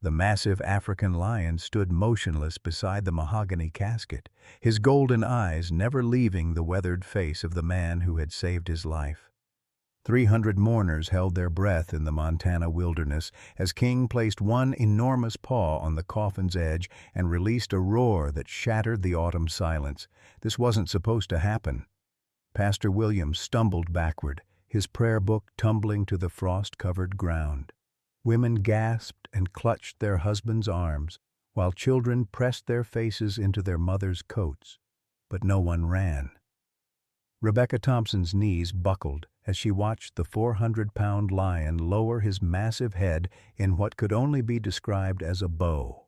The massive African lion stood motionless beside the mahogany casket, his golden eyes never leaving the weathered face of the man who had saved his life. 300 mourners held their breath in the Montana wilderness as King placed one enormous paw on the coffin's edge and released a roar that shattered the autumn silence. This wasn't supposed to happen. Pastor Williams stumbled backward, his prayer book tumbling to the frost-covered ground. Women gasped and clutched their husbands' arms, while children pressed their faces into their mothers' coats. But no one ran. Rebecca Thompson's knees buckled as she watched the 400-pound lion lower his massive head in what could only be described as a bow.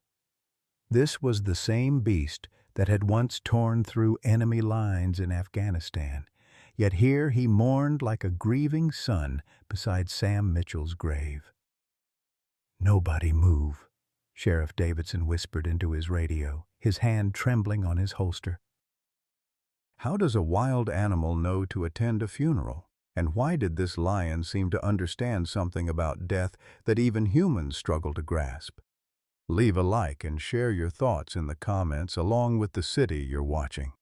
This was the same beast that had once torn through enemy lines in Afghanistan, yet here he mourned like a grieving son beside Sam Mitchell's grave. "Nobody move," Sheriff Davidson whispered into his radio, his hand trembling on his holster. How does a wild animal know to attend a funeral? And why did this lion seem to understand something about death that even humans struggle to grasp? Leave a like and share your thoughts in the comments along with the city you're watching.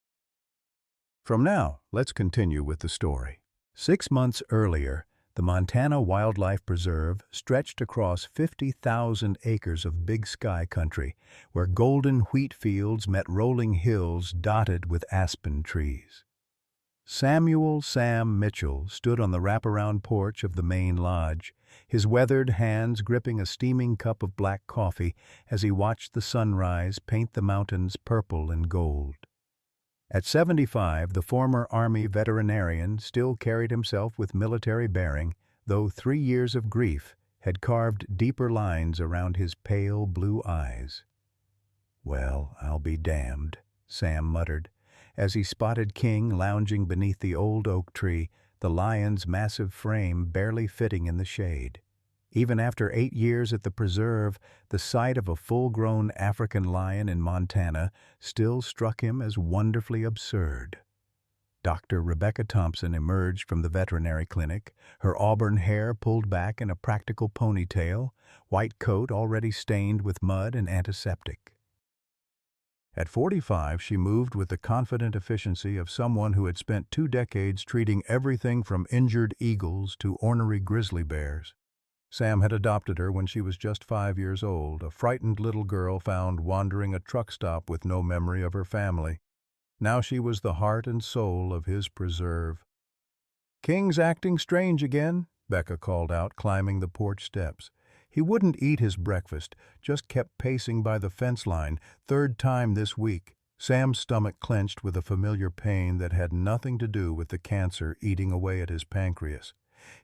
From now, let's continue with the story. 6 months earlier, the Montana Wildlife Preserve stretched across 50,000 acres of big sky country, where golden wheat fields met rolling hills dotted with aspen trees. Samuel "Sam" Mitchell stood on the wraparound porch of the main lodge, his weathered hands gripping a steaming cup of black coffee as he watched the sunrise paint the mountains purple and gold. At 75, the former Army veterinarian still carried himself with military bearing, though 3 years of grief had carved deeper lines around his pale blue eyes. "Well, I'll be damned," Sam muttered, as he spotted King lounging beneath the old oak tree, the lion's massive frame barely fitting in the shade. Even after 8 years at the preserve, the sight of a full-grown African lion in Montana still struck him as wonderfully absurd. Dr. Rebecca Thompson emerged from the veterinary clinic, her auburn hair pulled back in a practical ponytail, white coat already stained with mud and antiseptic. At 45, she moved with the confident efficiency of someone who had spent 2 decades treating everything from injured eagles to ornery grizzly bears. Sam had adopted her when she was just 5 years old, a frightened little girl found wandering a truck stop with no memory of her family. Now she was the heart and soul of his preserve. "King's acting strange again," Becca called out, climbing the porch steps. He wouldn't eat his breakfast, just kept pacing by the fence line, 3rd time this week. Sam's stomach clenched with a familiar pain that had nothing to do with the cancer eating away at his pancreas.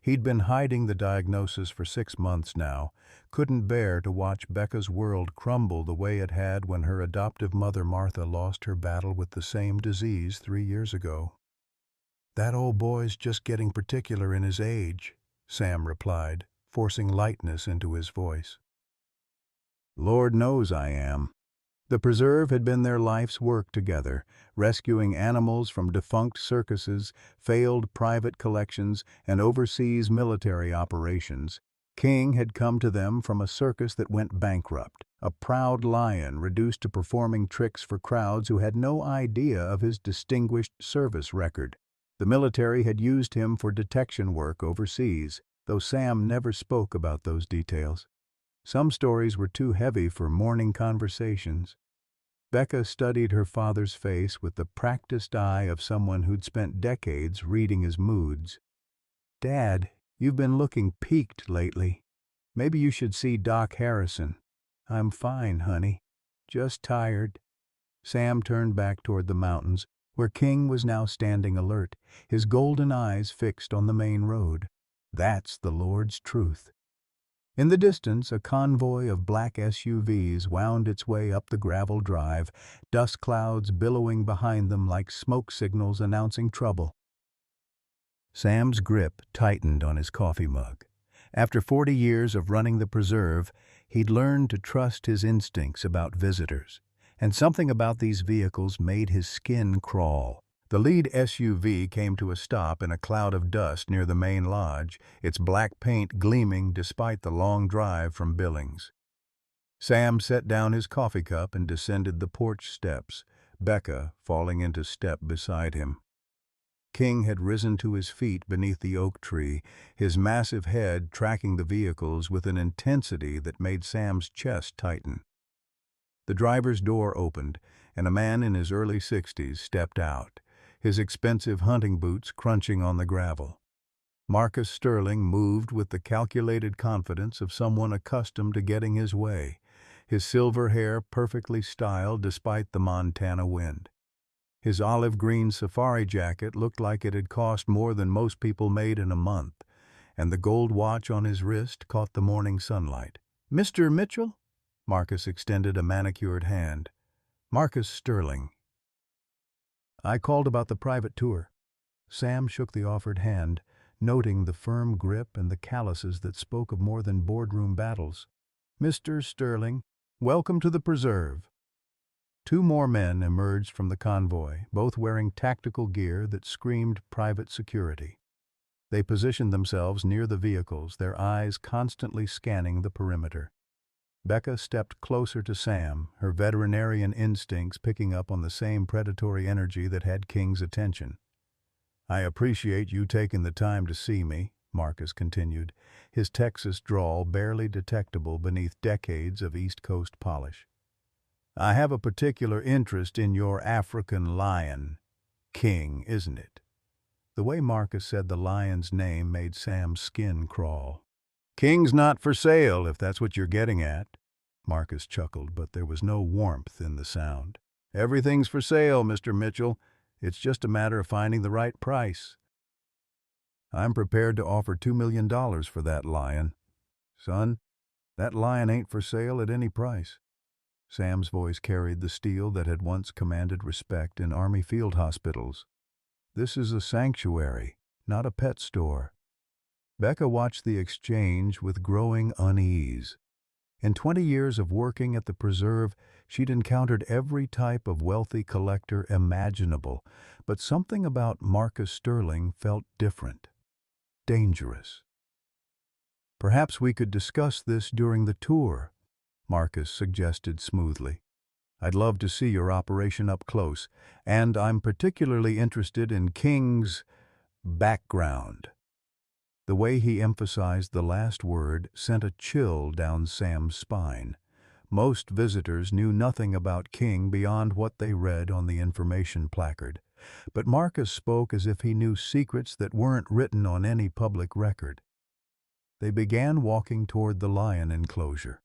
He'd been hiding the diagnosis for 6 months now, couldn't bear to watch Becca's world crumble the way it had when her adoptive mother Martha lost her battle with the same disease 3 years ago. "That old boy's just getting particular in his age," Sam replied, forcing lightness into his voice. "Lord knows I am." The preserve had been their life's work together, rescuing animals from defunct circuses, failed private collections, and overseas military operations. King had come to them from a circus that went bankrupt, a proud lion reduced to performing tricks for crowds who had no idea of his distinguished service record. The military had used him for detection work overseas, though Sam never spoke about those details. Some stories were too heavy for morning conversations. Becca studied her father's face with the practiced eye of someone who'd spent decades reading his moods. "Dad, you've been looking peaked lately. Maybe you should see Doc Harrison." "I'm fine, honey. Just tired." Sam turned back toward the mountains, where King was now standing alert, his golden eyes fixed on the main road. That's the Lord's truth. In the distance, a convoy of black SUVs wound its way up the gravel drive, dust clouds billowing behind them like smoke signals announcing trouble. Sam's grip tightened on his coffee mug. After 40 years of running the preserve, he'd learned to trust his instincts about visitors, and something about these vehicles made his skin crawl. The lead SUV came to a stop in a cloud of dust near the main lodge, its black paint gleaming despite the long drive from Billings. Sam set down his coffee cup and descended the porch steps, Becca falling into step beside him. King had risen to his feet beneath the oak tree, his massive head tracking the vehicles with an intensity that made Sam's chest tighten. The driver's door opened, and a man in his early 60s stepped out, his expensive hunting boots crunching on the gravel. Marcus Sterling moved with the calculated confidence of someone accustomed to getting his way, his silver hair perfectly styled despite the Montana wind. His olive-green safari jacket looked like it had cost more than most people made in a month, and the gold watch on his wrist caught the morning sunlight. "Mr. Mitchell?" Marcus extended a manicured hand. "Marcus Sterling." "I called about the private tour." Sam shook the offered hand, noting the firm grip and the calluses that spoke of more than boardroom battles. "Mr. Sterling, welcome to the preserve." Two more men emerged from the convoy, both wearing tactical gear that screamed private security. They positioned themselves near the vehicles, their eyes constantly scanning the perimeter. Becca stepped closer to Sam, her veterinarian instincts picking up on the same predatory energy that had King's attention. "I appreciate you taking the time to see me," Marcus continued, his Texas drawl barely detectable beneath decades of East Coast polish. "I have a particular interest in your African lion. King, isn't it?" The way Marcus said the lion's name made Sam's skin crawl. "King's not for sale, if that's what you're getting at." Marcus chuckled, but there was no warmth in the sound. "Everything's for sale, Mr. Mitchell. It's just a matter of finding the right price." "I'm prepared to offer $2 million for that lion." "Son, that lion ain't for sale at any price." Sam's voice carried the steel that had once commanded respect in Army field hospitals. "This is a sanctuary, not a pet store." Becca watched the exchange with growing unease. In 20 years of working at the preserve, she'd encountered every type of wealthy collector imaginable, but something about Marcus Sterling felt different, dangerous. "Perhaps we could discuss this during the tour," Marcus suggested smoothly. "I'd love to see your operation up close, and I'm particularly interested in King's background." The way he emphasized the last word sent a chill down Sam's spine. Most visitors knew nothing about King beyond what they read on the information placard, but Marcus spoke as if he knew secrets that weren't written on any public record. They began walking toward the lion enclosure,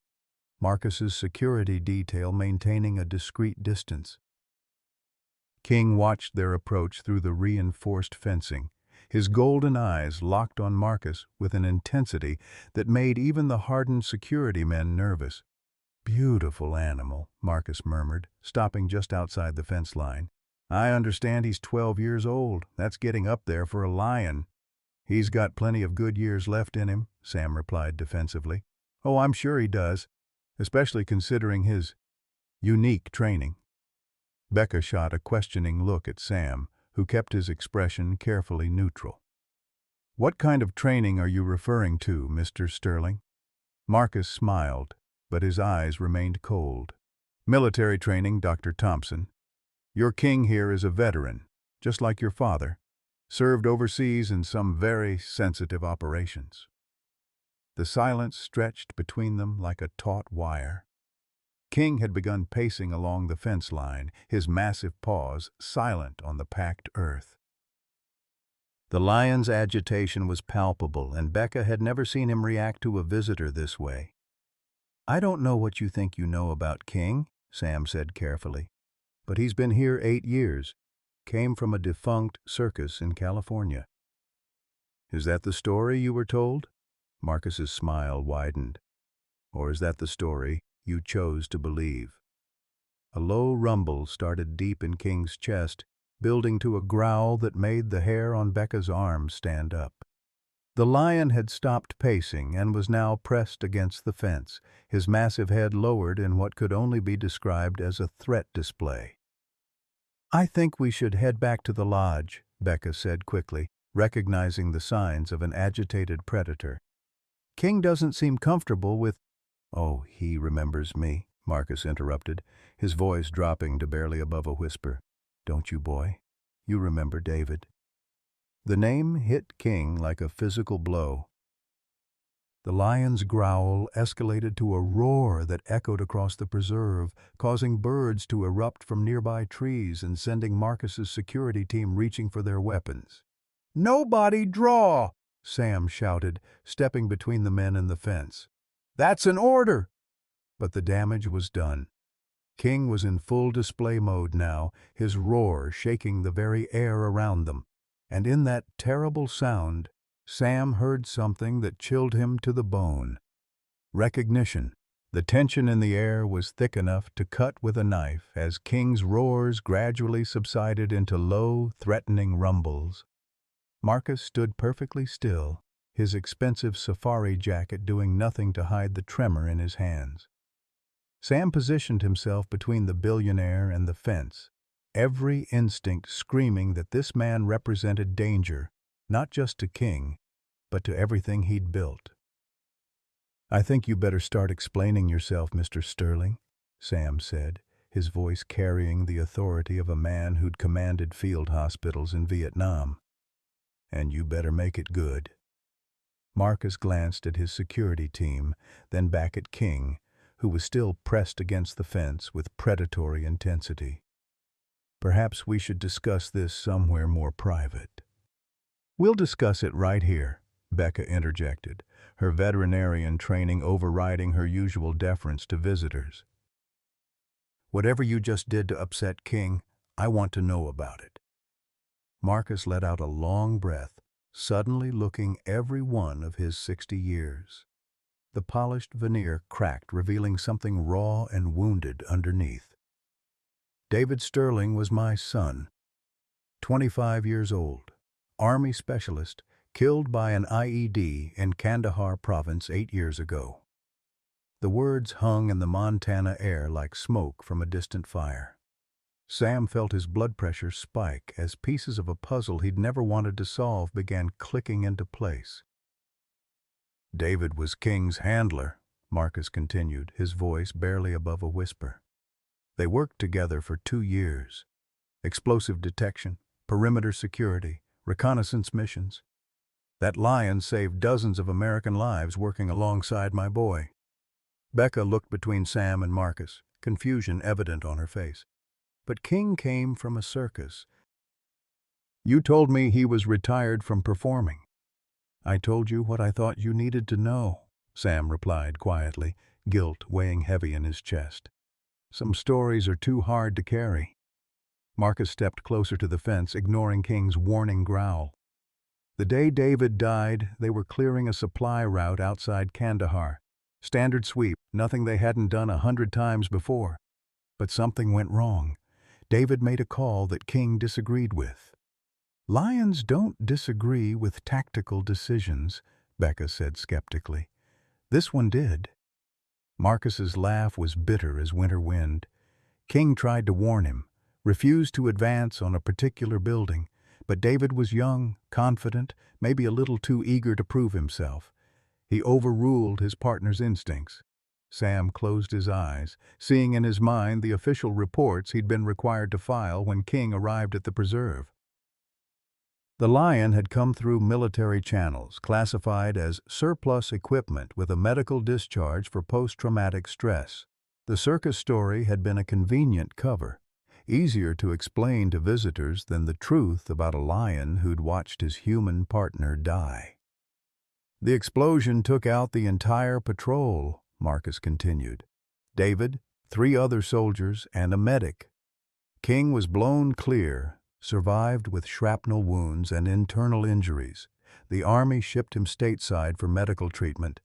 Marcus's security detail maintaining a discreet distance. King watched their approach through the reinforced fencing, his golden eyes locked on Marcus with an intensity that made even the hardened security men nervous. "Beautiful animal," Marcus murmured, stopping just outside the fence line. "I understand he's 12 years old. That's getting up there for a lion." "He's got plenty of good years left in him," Sam replied defensively. "Oh, I'm sure he does, especially considering his unique training." Becca shot a questioning look at Sam, who kept his expression carefully neutral. "What kind of training are you referring to, Mr. Sterling?" Marcus smiled, but his eyes remained cold. "Military training, Dr. Thompson. Your King here is a veteran, just like your father, served overseas in some very sensitive operations." The silence stretched between them like a taut wire. King had begun pacing along the fence line, his massive paws silent on the packed earth. The lion's agitation was palpable, and Becca had never seen him react to a visitor this way. "I don't know what you think you know about King," Sam said carefully, "but he's been here 8 years, came from a defunct circus in California." "Is that the story you were told?" Marcus's smile widened. "Or is that the story you chose to believe?" A low rumble started deep in King's chest, building to a growl that made the hair on Becca's arm stand up. The lion had stopped pacing and was now pressed against the fence, his massive head lowered in what could only be described as a threat display. "I think we should head back to the lodge," Becca said quickly, recognizing the signs of an agitated predator. "King doesn't seem comfortable with—" "Oh, he remembers me," Marcus interrupted, his voice dropping to barely above a whisper. "Don't you, boy? You remember David." The name hit King like a physical blow. The lion's growl escalated to a roar that echoed across the preserve, causing birds to erupt from nearby trees and sending Marcus's security team reaching for their weapons. "Nobody draw!" Sam shouted, stepping between the men and the fence. "That's an order!" But the damage was done. King was in full display mode now, his roar shaking the very air around them. And in that terrible sound, Sam heard something that chilled him to the bone. Recognition. The tension in the air was thick enough to cut with a knife as King's roars gradually subsided into low, threatening rumbles. Marcus stood perfectly still, his expensive safari jacket doing nothing to hide the tremor in his hands. Sam positioned himself between the billionaire and the fence, every instinct screaming that this man represented danger, not just to King, but to everything he'd built. "I think you better start explaining yourself, Mr. Sterling," Sam said, his voice carrying the authority of a man who'd commanded field hospitals in Vietnam. "And you better make it good." Marcus glanced at his security team, then back at King, who was still pressed against the fence with predatory intensity. "Perhaps we should discuss this somewhere more private." "We'll discuss it right here," Becca interjected, her veterinarian training overriding her usual deference to visitors. "Whatever you just did to upset King, I want to know about it." Marcus let out a long breath, suddenly looking every one of his 60 years. The polished veneer cracked, revealing something raw and wounded underneath. "David Sterling was my son, 25 years old, Army specialist, killed by an IED in Kandahar province 8 years ago." The words hung in the Montana air like smoke from a distant fire. Sam felt his blood pressure spike as pieces of a puzzle he'd never wanted to solve began clicking into place. "David was King's handler," Marcus continued, his voice barely above a whisper. "They worked together for 2 years. Explosive detection, perimeter security, reconnaissance missions. That lion saved dozens of American lives working alongside my boy." Becca looked between Sam and Marcus, confusion evident on her face. "But King came from a circus." "You told me he was retired from performing." "I told you what I thought you needed to know," Sam replied quietly, guilt weighing heavy in his chest. "Some stories are too hard to carry." Marcus stepped closer to the fence, ignoring King's warning growl. "The day David died, they were clearing a supply route outside Kandahar. Standard sweep, nothing they hadn't done 100 times before. But something went wrong. David made a call that King disagreed with." "Lions don't disagree with tactical decisions," Becca said skeptically. "This one did." Marcus's laugh was bitter as winter wind. King tried to warn him, refused to advance on a particular building, but David was young, confident, maybe a little too eager to prove himself. He overruled his partner's instincts. Sam closed his eyes, seeing in his mind the official reports he'd been required to file when King arrived at the preserve. The lion had come through military channels, classified as surplus equipment with a medical discharge for post-traumatic stress. The circus story had been a convenient cover, easier to explain to visitors than the truth about a lion who'd watched his human partner die. "The explosion took out the entire patrol," Marcus continued. "David, 3 other soldiers, and a medic. King was blown clear, survived with shrapnel wounds and internal injuries. The Army shipped him stateside for medical treatment,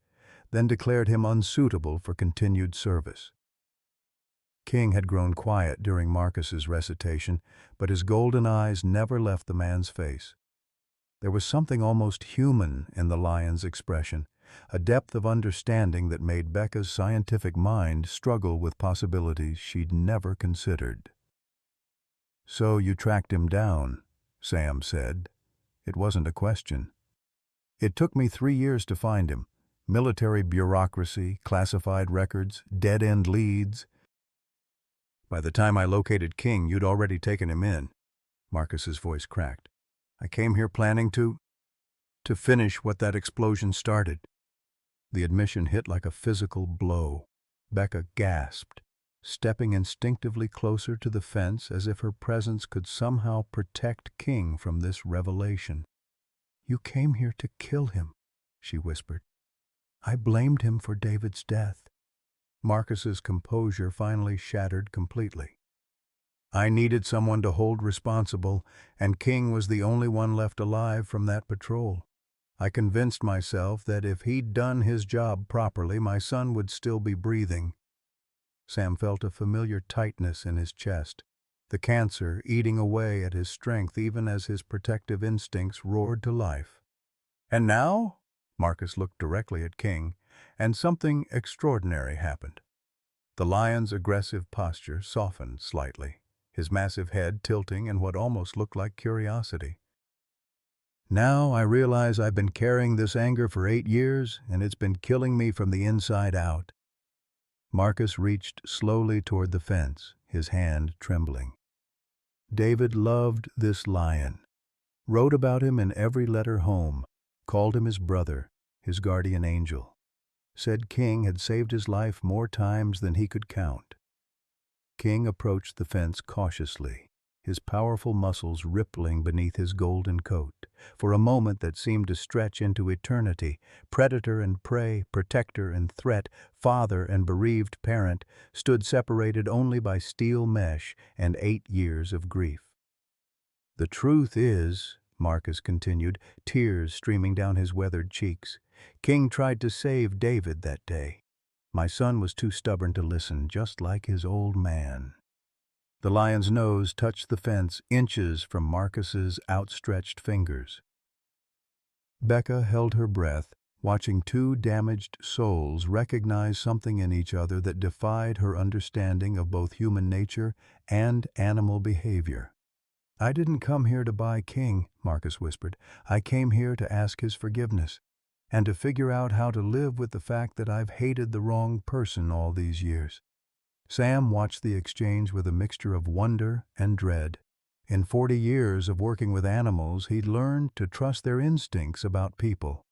then declared him unsuitable for continued service." King had grown quiet during Marcus's recitation, but his golden eyes never left the man's face. There was something almost human in the lion's expression, a depth of understanding that made Becca's scientific mind struggle with possibilities she'd never considered. "So you tracked him down," Sam said. It wasn't a question. "It took me 3 years to find him. military bureaucracy, classified records, dead-end leads. By the time I located King, you'd already taken him in. Marcus's voice cracked. I came here planning to finish what that explosion started. The admission hit like a physical blow. Becca gasped, stepping instinctively closer to the fence as if her presence could somehow protect King from this revelation. You came here to kill him, she whispered. I blamed him for David's death. Marcus's composure finally shattered completely. I needed someone to hold responsible, and King was the only one left alive from that patrol. I convinced myself that if he'd done his job properly, my son would still be breathing. Sam felt a familiar tightness in his chest, the cancer eating away at his strength even as his protective instincts roared to life. And now? Marcus looked directly at King, and something extraordinary happened. The lion's aggressive posture softened slightly, his massive head tilting in what almost looked like curiosity. Now I realize I've been carrying this anger for 8 years, and it's been killing me from the inside out. Marcus reached slowly toward the fence, his hand trembling. David loved this lion, wrote about him in every letter home, called him his brother, his guardian angel. Said King had saved his life more times than he could count. King approached the fence cautiously, his powerful muscles rippling beneath his golden coat. For a moment that seemed to stretch into eternity, predator and prey, protector and threat, father and bereaved parent, stood separated only by steel mesh and 8 years of grief. The truth is, Marcus continued, tears streaming down his weathered cheeks, King tried to save David that day. My son was too stubborn to listen, just like his old man. The lion's nose touched the fence inches from Marcus's outstretched fingers. Becca held her breath, watching two damaged souls recognize something in each other that defied her understanding of both human nature and animal behavior. I didn't come here to buy King, Marcus whispered. I came here to ask his forgiveness, and to figure out how to live with the fact that I've hated the wrong person all these years. Sam watched the exchange with a mixture of wonder and dread. In 40 years of working with animals, he'd learned to trust their instincts about people.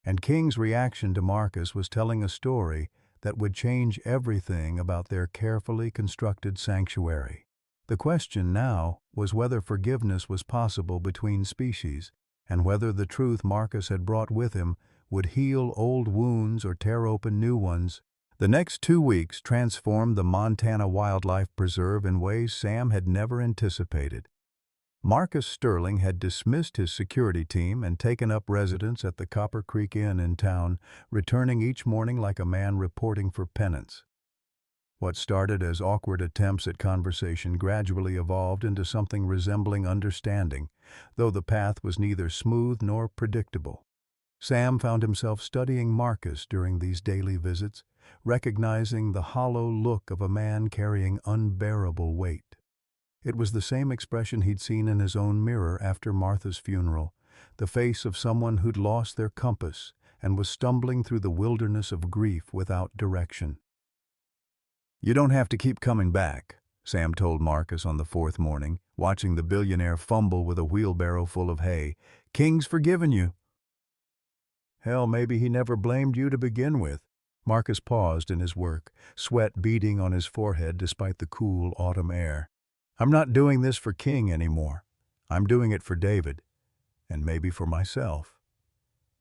And King's reaction to Marcus was telling a story that would change everything about their carefully constructed sanctuary. The question now was whether forgiveness was possible between species, and whether the truth Marcus had brought with him would heal old wounds or tear open new ones. The next 2 weeks transformed the Montana Wildlife Preserve in ways Sam had never anticipated. Marcus Sterling had dismissed his security team and taken up residence at the Copper Creek Inn in town, returning each morning like a man reporting for penance. What started as awkward attempts at conversation gradually evolved into something resembling understanding, though the path was neither smooth nor predictable. Sam found himself studying Marcus during these daily visits, recognizing the hollow look of a man carrying unbearable weight. It was the same expression he'd seen in his own mirror after Martha's funeral, the face of someone who'd lost their compass and was stumbling through the wilderness of grief without direction. You don't have to keep coming back, Sam told Marcus on the 4th morning, watching the billionaire fumble with a wheelbarrow full of hay. King's forgiven you. Hell, maybe he never blamed you to begin with. Marcus paused in his work, sweat beading on his forehead despite the cool autumn air. I'm not doing this for King anymore. I'm doing it for David, and maybe for myself.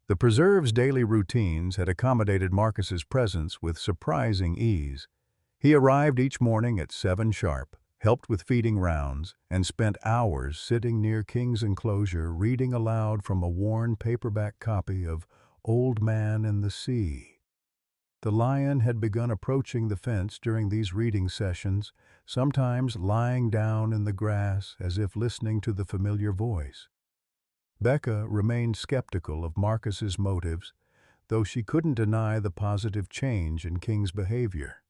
The preserve's daily routines had accommodated Marcus's presence with surprising ease. He arrived each morning at 7 sharp, helped with feeding rounds, and spent hours sitting near King's enclosure reading aloud from a worn paperback copy of Old Man and the Sea. The lion had begun approaching the fence during these reading sessions, sometimes lying down in the grass as if listening to the familiar voice. Becca remained skeptical of Marcus's motives, though she couldn't deny the positive change in King's behavior.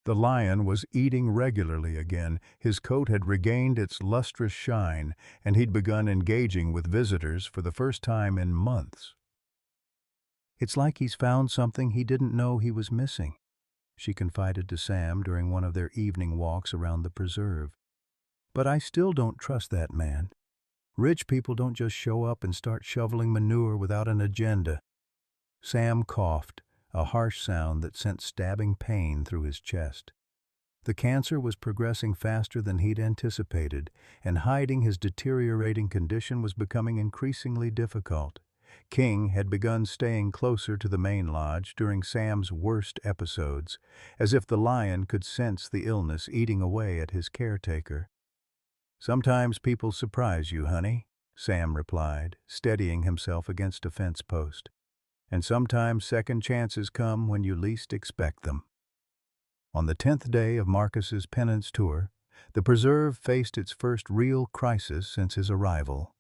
The lion was eating regularly again, his coat had regained its lustrous shine, and he'd begun engaging with visitors for the first time in months. It's like he's found something he didn't know he was missing, she confided to Sam during one of their evening walks around the preserve. But I still don't trust that man. Rich people don't just show up and start shoveling manure without an agenda. Sam coughed, a harsh sound that sent stabbing pain through his chest. The cancer was progressing faster than he'd anticipated, and hiding his deteriorating condition was becoming increasingly difficult. King had begun staying closer to the main lodge during Sam's worst episodes, as if the lion could sense the illness eating away at his caretaker. "Sometimes people surprise you, honey," Sam replied, steadying himself against a fence post. "And sometimes second chances come when you least expect them." On the 10th day of Marcus's penance tour, the preserve faced its first real crisis since his arrival.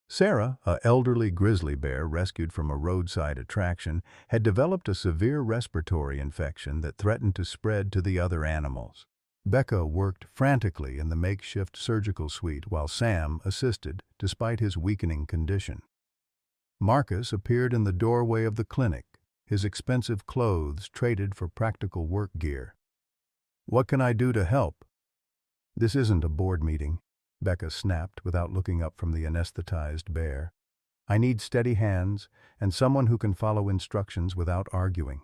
Sarah, an elderly grizzly bear rescued from a roadside attraction, had developed a severe respiratory infection that threatened to spread to the other animals. Becca worked frantically in the makeshift surgical suite while Sam assisted, despite his weakening condition. Marcus appeared in the doorway of the clinic, his expensive clothes traded for practical work gear. "What can I do to help?" "This isn't a board meeting," Becca snapped without looking up from the anesthetized bear. "I need steady hands and someone who can follow instructions without arguing."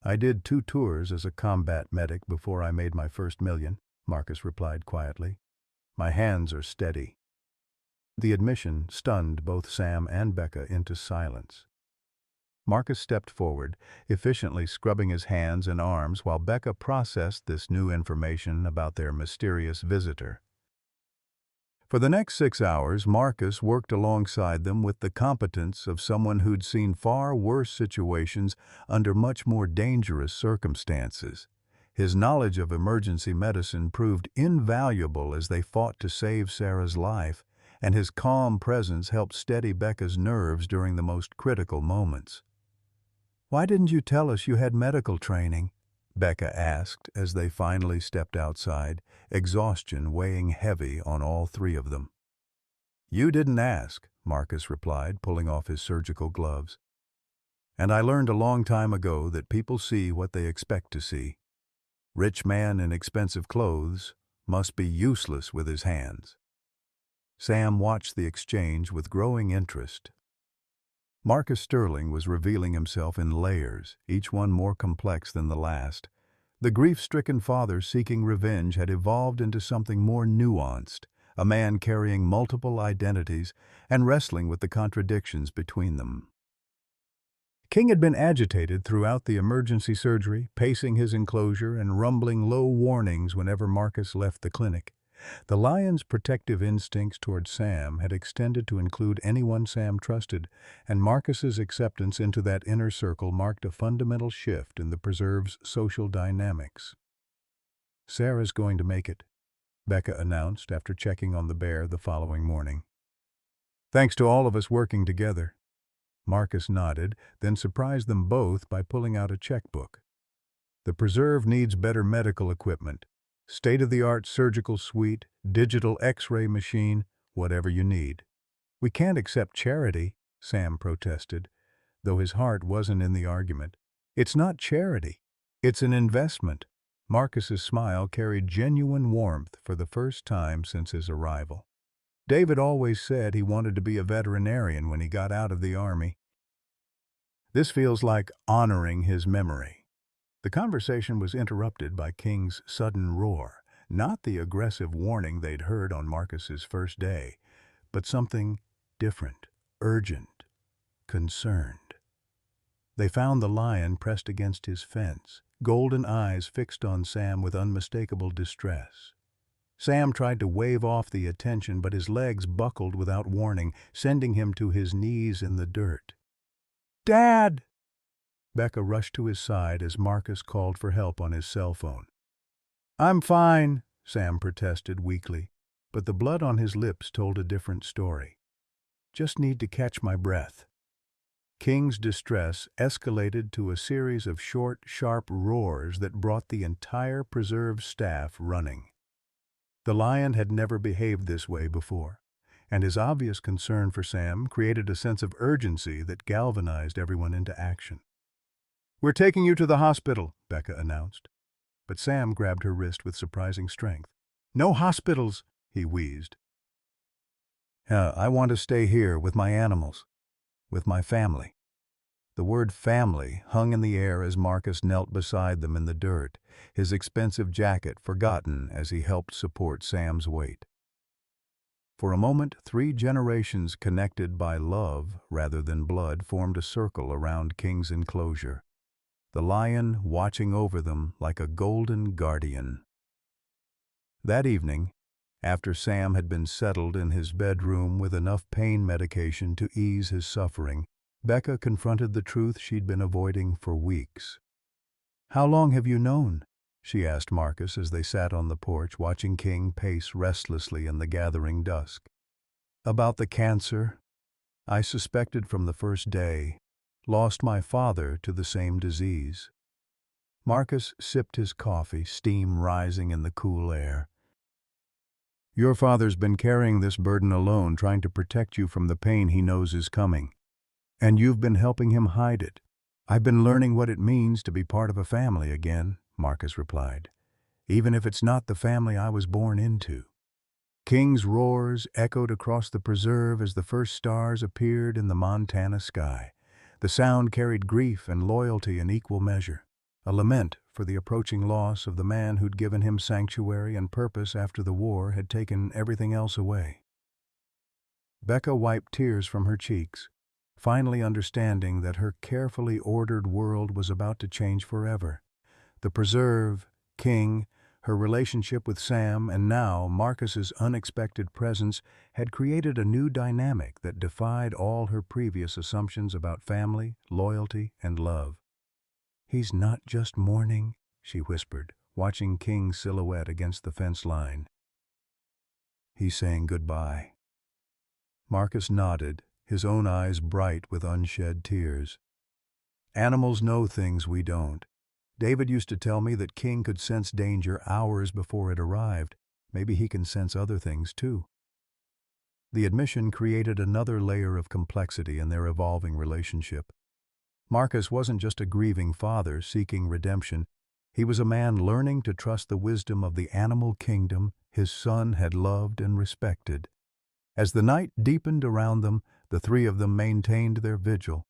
"I did 2 tours as a combat medic before I made my first million," Marcus replied quietly. "My hands are steady." The admission stunned both Sam and Becca into silence. Marcus stepped forward, efficiently scrubbing his hands and arms while Becca processed this new information about their mysterious visitor. For the next 6 hours, Marcus worked alongside them with the competence of someone who'd seen far worse situations under much more dangerous circumstances. His knowledge of emergency medicine proved invaluable as they fought to save Sarah's life, and his calm presence helped steady Becca's nerves during the most critical moments. "Why didn't you tell us you had medical training?" Becca asked as they finally stepped outside, exhaustion weighing heavy on all 3 of them. "You didn't ask," Marcus replied, pulling off his surgical gloves. "And I learned a long time ago that people see what they expect to see. Rich man in expensive clothes must be useless with his hands." Sam watched the exchange with growing interest. Marcus Sterling was revealing himself in layers, each one more complex than the last. The grief-stricken father seeking revenge had evolved into something more nuanced, a man carrying multiple identities and wrestling with the contradictions between them. King had been agitated throughout the emergency surgery, pacing his enclosure and rumbling low warnings whenever Marcus left the clinic. The lion's protective instincts toward Sam had extended to include anyone Sam trusted, and Marcus's acceptance into that inner circle marked a fundamental shift in the preserve's social dynamics. "Sarah's going to make it," Becca announced after checking on the bear the following morning. "Thanks to all of us working together." Marcus nodded, then surprised them both by pulling out a checkbook. "The preserve needs better medical equipment. State-of-the-art surgical suite, digital X-ray machine, whatever you need." "We can't accept charity," Sam protested, though his heart wasn't in the argument. "It's not charity. It's an investment." Marcus's smile carried genuine warmth for the first time since his arrival. "David always said he wanted to be a veterinarian when he got out of the army. This feels like honoring his memory." The conversation was interrupted by King's sudden roar, not the aggressive warning they'd heard on Marcus's first day, but something different, urgent, concerned. They found the lion pressed against his fence, golden eyes fixed on Sam with unmistakable distress. Sam tried to wave off the attention, but his legs buckled without warning, sending him to his knees in the dirt. "Dad!" Becca rushed to his side as Marcus called for help on his cell phone. "I'm fine," Sam protested weakly, but the blood on his lips told a different story. "Just need to catch my breath." King's distress escalated to a series of short, sharp roars that brought the entire preserve staff running. The lion had never behaved this way before, and his obvious concern for Sam created a sense of urgency that galvanized everyone into action. "We're taking you to the hospital," Becca announced. But Sam grabbed her wrist with surprising strength. "No hospitals," he wheezed. I want to stay here with my animals, with my family." The word family hung in the air as Marcus knelt beside them in the dirt, his expensive jacket forgotten as he helped support Sam's weight. For a moment, 3 generations connected by love rather than blood formed a circle around King's enclosure, the lion watching over them like a golden guardian. That evening, after Sam had been settled in his bedroom with enough pain medication to ease his suffering, Becca confronted the truth she'd been avoiding for weeks. "How long have you known?" she asked Marcus as they sat on the porch watching King pace restlessly in the gathering dusk. "About the cancer. I suspected from the first day. Lost my father to the same disease." Marcus sipped his coffee, steam rising in the cool air. "Your father's been carrying this burden alone, trying to protect you from the pain he knows is coming. And you've been helping him hide it." "I've been learning what it means to be part of a family again," Marcus replied, "even if it's not the family I was born into." King's roars echoed across the preserve as the first stars appeared in the Montana sky. The sound carried grief and loyalty in equal measure, a lament for the approaching loss of the man who'd given him sanctuary and purpose after the war had taken everything else away. Becca wiped tears from her cheeks, finally understanding that her carefully ordered world was about to change forever. The preserve, King, her relationship with Sam, and now Marcus's unexpected presence had created a new dynamic that defied all her previous assumptions about family, loyalty, and love. "He's not just mourning," she whispered, watching King's silhouette against the fence line. "He's saying goodbye." Marcus nodded, his own eyes bright with unshed tears. "Animals know things we don't. David used to tell me that King could sense danger hours before it arrived. Maybe he can sense other things too." The admission created another layer of complexity in their evolving relationship. Marcus wasn't just a grieving father seeking redemption. He was a man learning to trust the wisdom of the animal kingdom his son had loved and respected. As the night deepened around them, the 3 of them maintained their vigil.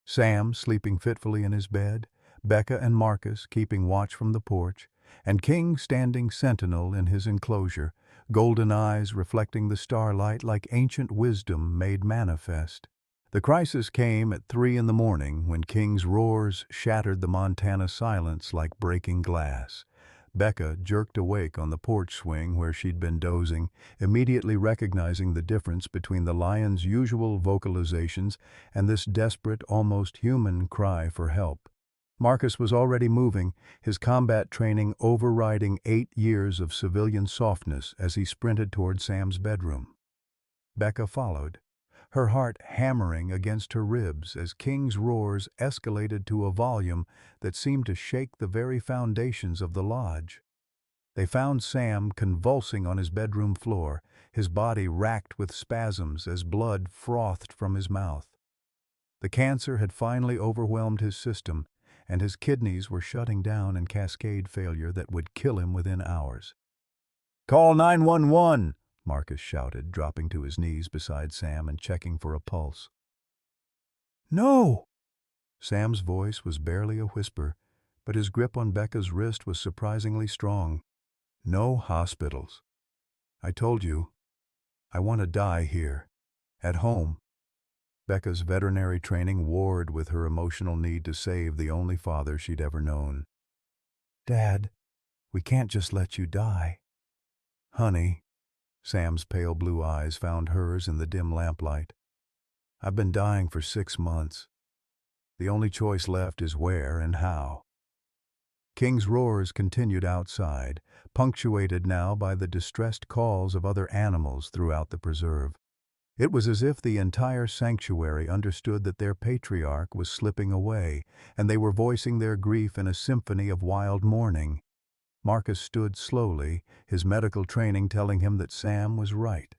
Sam sleeping fitfully in his bed, Becca and Marcus keeping watch from the porch, and King standing sentinel in his enclosure, golden eyes reflecting the starlight like ancient wisdom made manifest. The crisis came at 3 in the morning when King's roars shattered the Montana silence like breaking glass. Becca jerked awake on the porch swing where she'd been dozing, immediately recognizing the difference between the lion's usual vocalizations and this desperate, almost human cry for help. Marcus was already moving, his combat training overriding 8 years of civilian softness as he sprinted toward Sam's bedroom. Becca followed, her heart hammering against her ribs as King's roars escalated to a volume that seemed to shake the very foundations of the lodge. They found Sam convulsing on his bedroom floor, his body racked with spasms as blood frothed from his mouth. The cancer had finally overwhelmed his system, and his kidneys were shutting down in cascade failure that would kill him within hours. "Call 911!" Marcus shouted, dropping to his knees beside Sam and checking for a pulse. "No!" Sam's voice was barely a whisper, but his grip on Becca's wrist was surprisingly strong. "No hospitals. I told you, I want to die here, at home." Becca's veterinary training warred with her emotional need to save the only father she'd ever known. "Dad, we can't just let you die." "Honey," Sam's pale blue eyes found hers in the dim lamplight. "I've been dying for 6 months. The only choice left is where and how." King's roars continued outside, punctuated now by the distressed calls of other animals throughout the preserve. It was as if the entire sanctuary understood that their patriarch was slipping away, and they were voicing their grief in a symphony of wild mourning. Marcus stood slowly, his medical training telling him that Sam was right.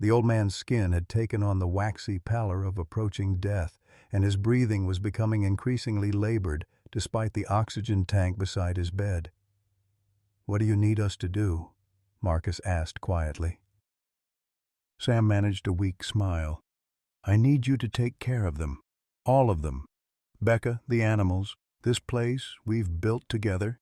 The old man's skin had taken on the waxy pallor of approaching death, and his breathing was becoming increasingly labored, despite the oxygen tank beside his bed. "What do you need us to do?" Marcus asked quietly. Sam managed a weak smile. "I need you to take care of them. All of them. Becca, the animals, this place we've built together."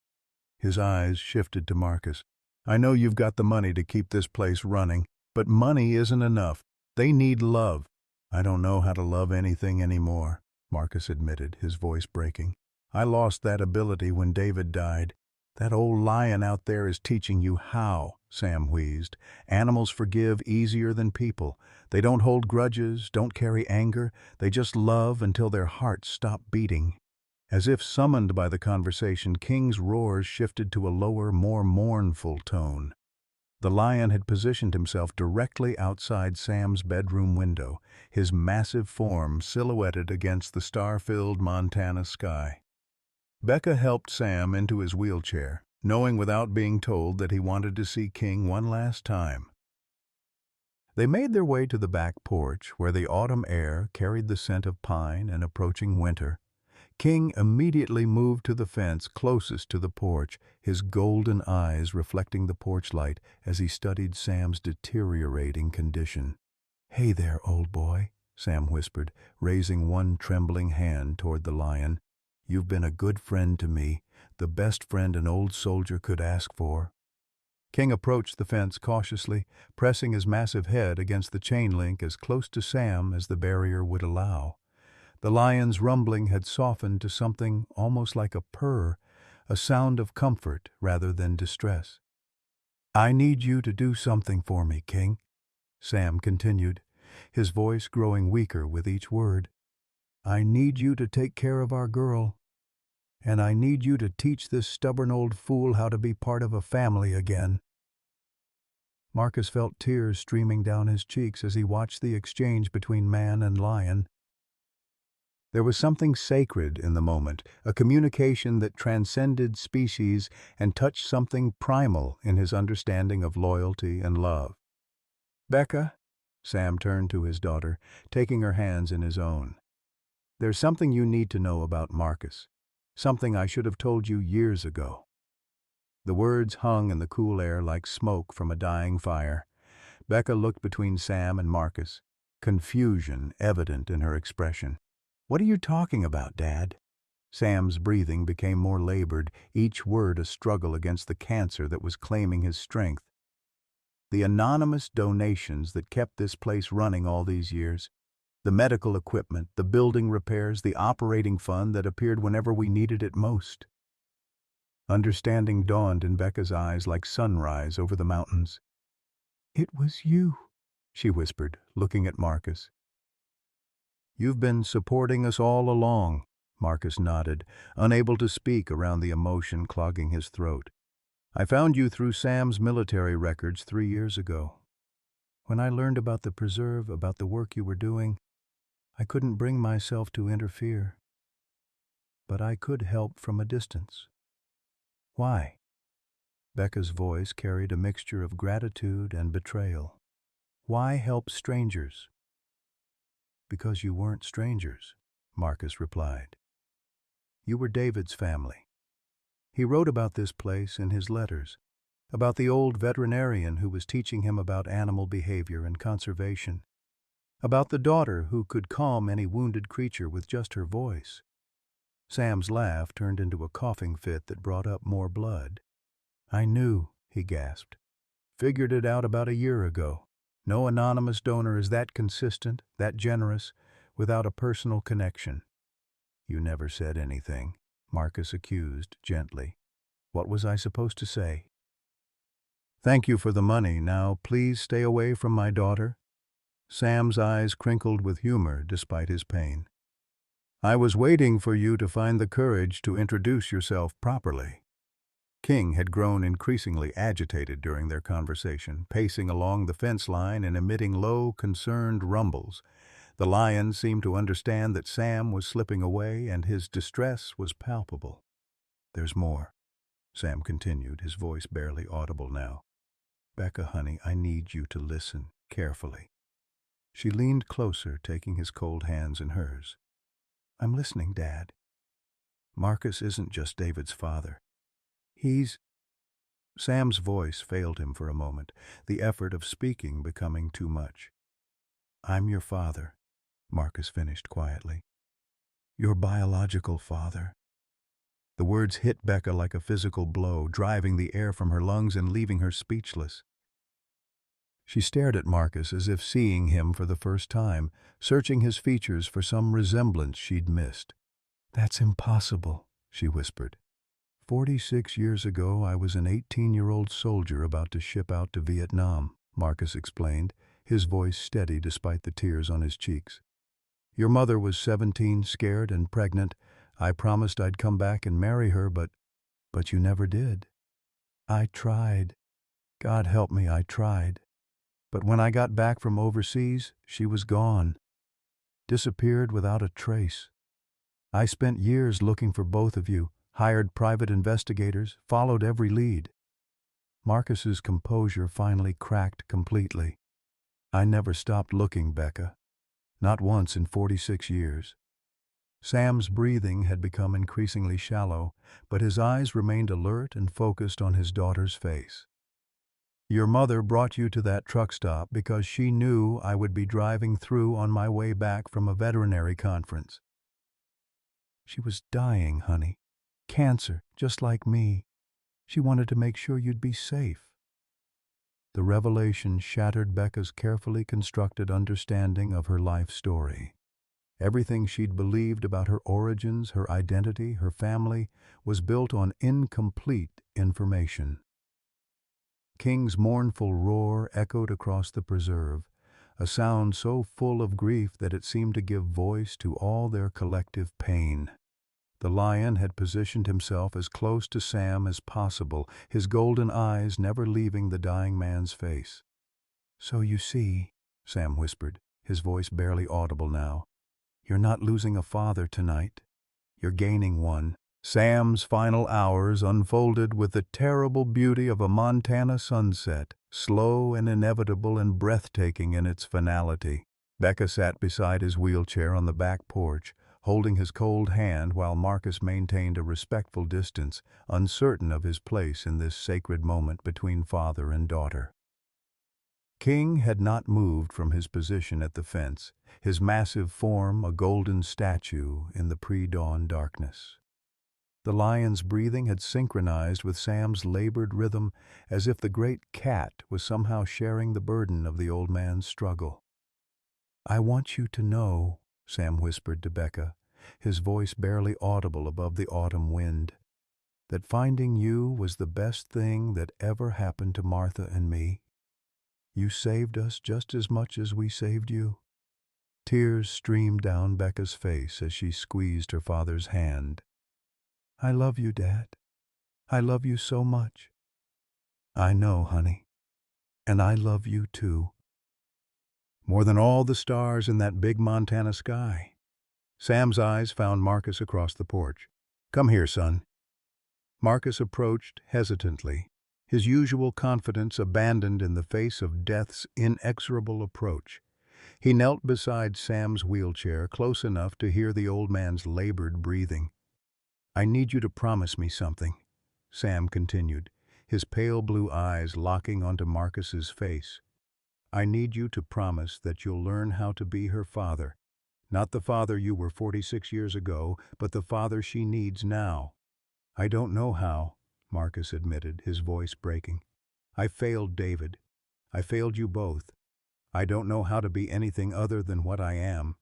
His eyes shifted to Marcus. "I know you've got the money to keep this place running, but money isn't enough. They need love." "I don't know how to love anything anymore," Marcus admitted, his voice breaking. "I lost that ability when David died." "That old lion out there is teaching you how," Sam wheezed. "Animals forgive easier than people. They don't hold grudges, don't carry anger. They just love until their hearts stop beating." As if summoned by the conversation, King's roars shifted to a lower, more mournful tone. The lion had positioned himself directly outside Sam's bedroom window, his massive form silhouetted against the star-filled Montana sky. Becca helped Sam into his wheelchair, knowing without being told that he wanted to see King one last time. They made their way to the back porch, where the autumn air carried the scent of pine and approaching winter. King immediately moved to the fence closest to the porch, his golden eyes reflecting the porch light as he studied Sam's deteriorating condition. "Hey there, old boy," Sam whispered, raising one trembling hand toward the lion. "You've been a good friend to me, the best friend an old soldier could ask for." King approached the fence cautiously, pressing his massive head against the chain link as close to Sam as the barrier would allow. The lion's rumbling had softened to something almost like a purr, a sound of comfort rather than distress. "I need you to do something for me, King," Sam continued, his voice growing weaker with each word. "I need you to take care of our girl, and I need you to teach this stubborn old fool how to be part of a family again." Marcus felt tears streaming down his cheeks as he watched the exchange between man and lion. There was something sacred in the moment, a communication that transcended species and touched something primal in his understanding of loyalty and love. "Becca," Sam turned to his daughter, taking her hands in his own. "There's something you need to know about Marcus, something I should have told you years ago." The words hung in the cool air like smoke from a dying fire. Becca looked between Sam and Marcus, confusion evident in her expression. "What are you talking about, Dad?" Sam's breathing became more labored, each word a struggle against the cancer that was claiming his strength. "The anonymous donations that kept this place running all these years. The medical equipment, the building repairs, the operating fund that appeared whenever we needed it most." Understanding dawned in Becca's eyes like sunrise over the mountains. "It was you," she whispered, looking at Marcus. "You've been supporting us all along," Marcus nodded, unable to speak around the emotion clogging his throat. "I found you through Sam's military records 3 years ago. When I learned about the preserve, about the work you were doing, I couldn't bring myself to interfere. But I could help from a distance." "Why?" Becca's voice carried a mixture of gratitude and betrayal. "Why help strangers?" "Because you weren't strangers," Marcus replied. "You were David's family. He wrote about this place in his letters, about the old veterinarian who was teaching him about animal behavior and conservation, about the daughter who could calm any wounded creature with just her voice." Sam's laugh turned into a coughing fit that brought up more blood. "I knew," he gasped. "Figured it out about a year ago. No anonymous donor is that consistent, that generous, without a personal connection." "You never said anything," Marcus accused gently. "What was I supposed to say?" "Thank you for the money. Now please stay away from my daughter." Sam's eyes crinkled with humor despite his pain. "I was waiting for you to find the courage to introduce yourself properly." King had grown increasingly agitated during their conversation, pacing along the fence line and emitting low, concerned rumbles. The lion seemed to understand that Sam was slipping away, and his distress was palpable. "There's more," Sam continued, his voice barely audible now. "Becca, honey, I need you to listen carefully. She leaned closer, taking his cold hands in hers. "I'm listening, Dad. Marcus isn't just David's father. He's—" Sam's voice failed him for a moment, the effort of speaking becoming too much. "I'm your father," Marcus finished quietly. "Your biological father." The words hit Becca like a physical blow, driving the air from her lungs and leaving her speechless. She stared at Marcus as if seeing him for the first time, searching his features for some resemblance she'd missed. "That's impossible," she whispered. 46 years ago, I was an 18-year-old soldier about to ship out to Vietnam," Marcus explained, his voice steady despite the tears on his cheeks. "Your mother was 17, scared and pregnant. I promised I'd come back and marry her, but you never did. I tried. God help me, I tried. But when I got back from overseas, she was gone. Disappeared without a trace. I spent years looking for both of you, hired private investigators, followed every lead." Marcus's composure finally cracked completely. "I never stopped looking, Becca. Not once in 46 years. Sam's breathing had become increasingly shallow, but his eyes remained alert and focused on his daughter's face. "Your mother brought you to that truck stop because she knew I would be driving through on my way back from a veterinary conference. She was dying, honey. Cancer, just like me. She wanted to make sure you'd be safe." The revelation shattered Becca's carefully constructed understanding of her life story. Everything she'd believed about her origins, her identity, her family, was built on incomplete information. King's mournful roar echoed across the preserve, a sound so full of grief that it seemed to give voice to all their collective pain. The lion had positioned himself as close to Sam as possible, his golden eyes never leaving the dying man's face. "So you see," Sam whispered, his voice barely audible now, "you're not losing a father tonight. You're gaining one." Sam's final hours unfolded with the terrible beauty of a Montana sunset, slow and inevitable and breathtaking in its finality. Becca sat beside his wheelchair on the back porch, holding his cold hand while Marcus maintained a respectful distance, uncertain of his place in this sacred moment between father and daughter. King had not moved from his position at the fence, his massive form a golden statue in the pre-dawn darkness. The lion's breathing had synchronized with Sam's labored rhythm, as if the great cat was somehow sharing the burden of the old man's struggle. "I want you to know," Sam whispered to Becca, his voice barely audible above the autumn wind, "that finding you was the best thing that ever happened to Martha and me. You saved us just as much as we saved you." Tears streamed down Becca's face as she squeezed her father's hand. "I love you, Dad. I love you so much." "I know, honey. And I love you too. More than all the stars in that big Montana sky." Sam's eyes found Marcus across the porch. "Come here, son." Marcus approached hesitantly, his usual confidence abandoned in the face of death's inexorable approach. He knelt beside Sam's wheelchair, close enough to hear the old man's labored breathing. "I need you to promise me something," Sam continued, his pale blue eyes locking onto Marcus's face. "I need you to promise that you'll learn how to be her father. Not the father you were 46 years ago, but the father she needs now." "I don't know how," Marcus admitted, his voice breaking. "I failed David. I failed you both. I don't know how to be anything other than what I am."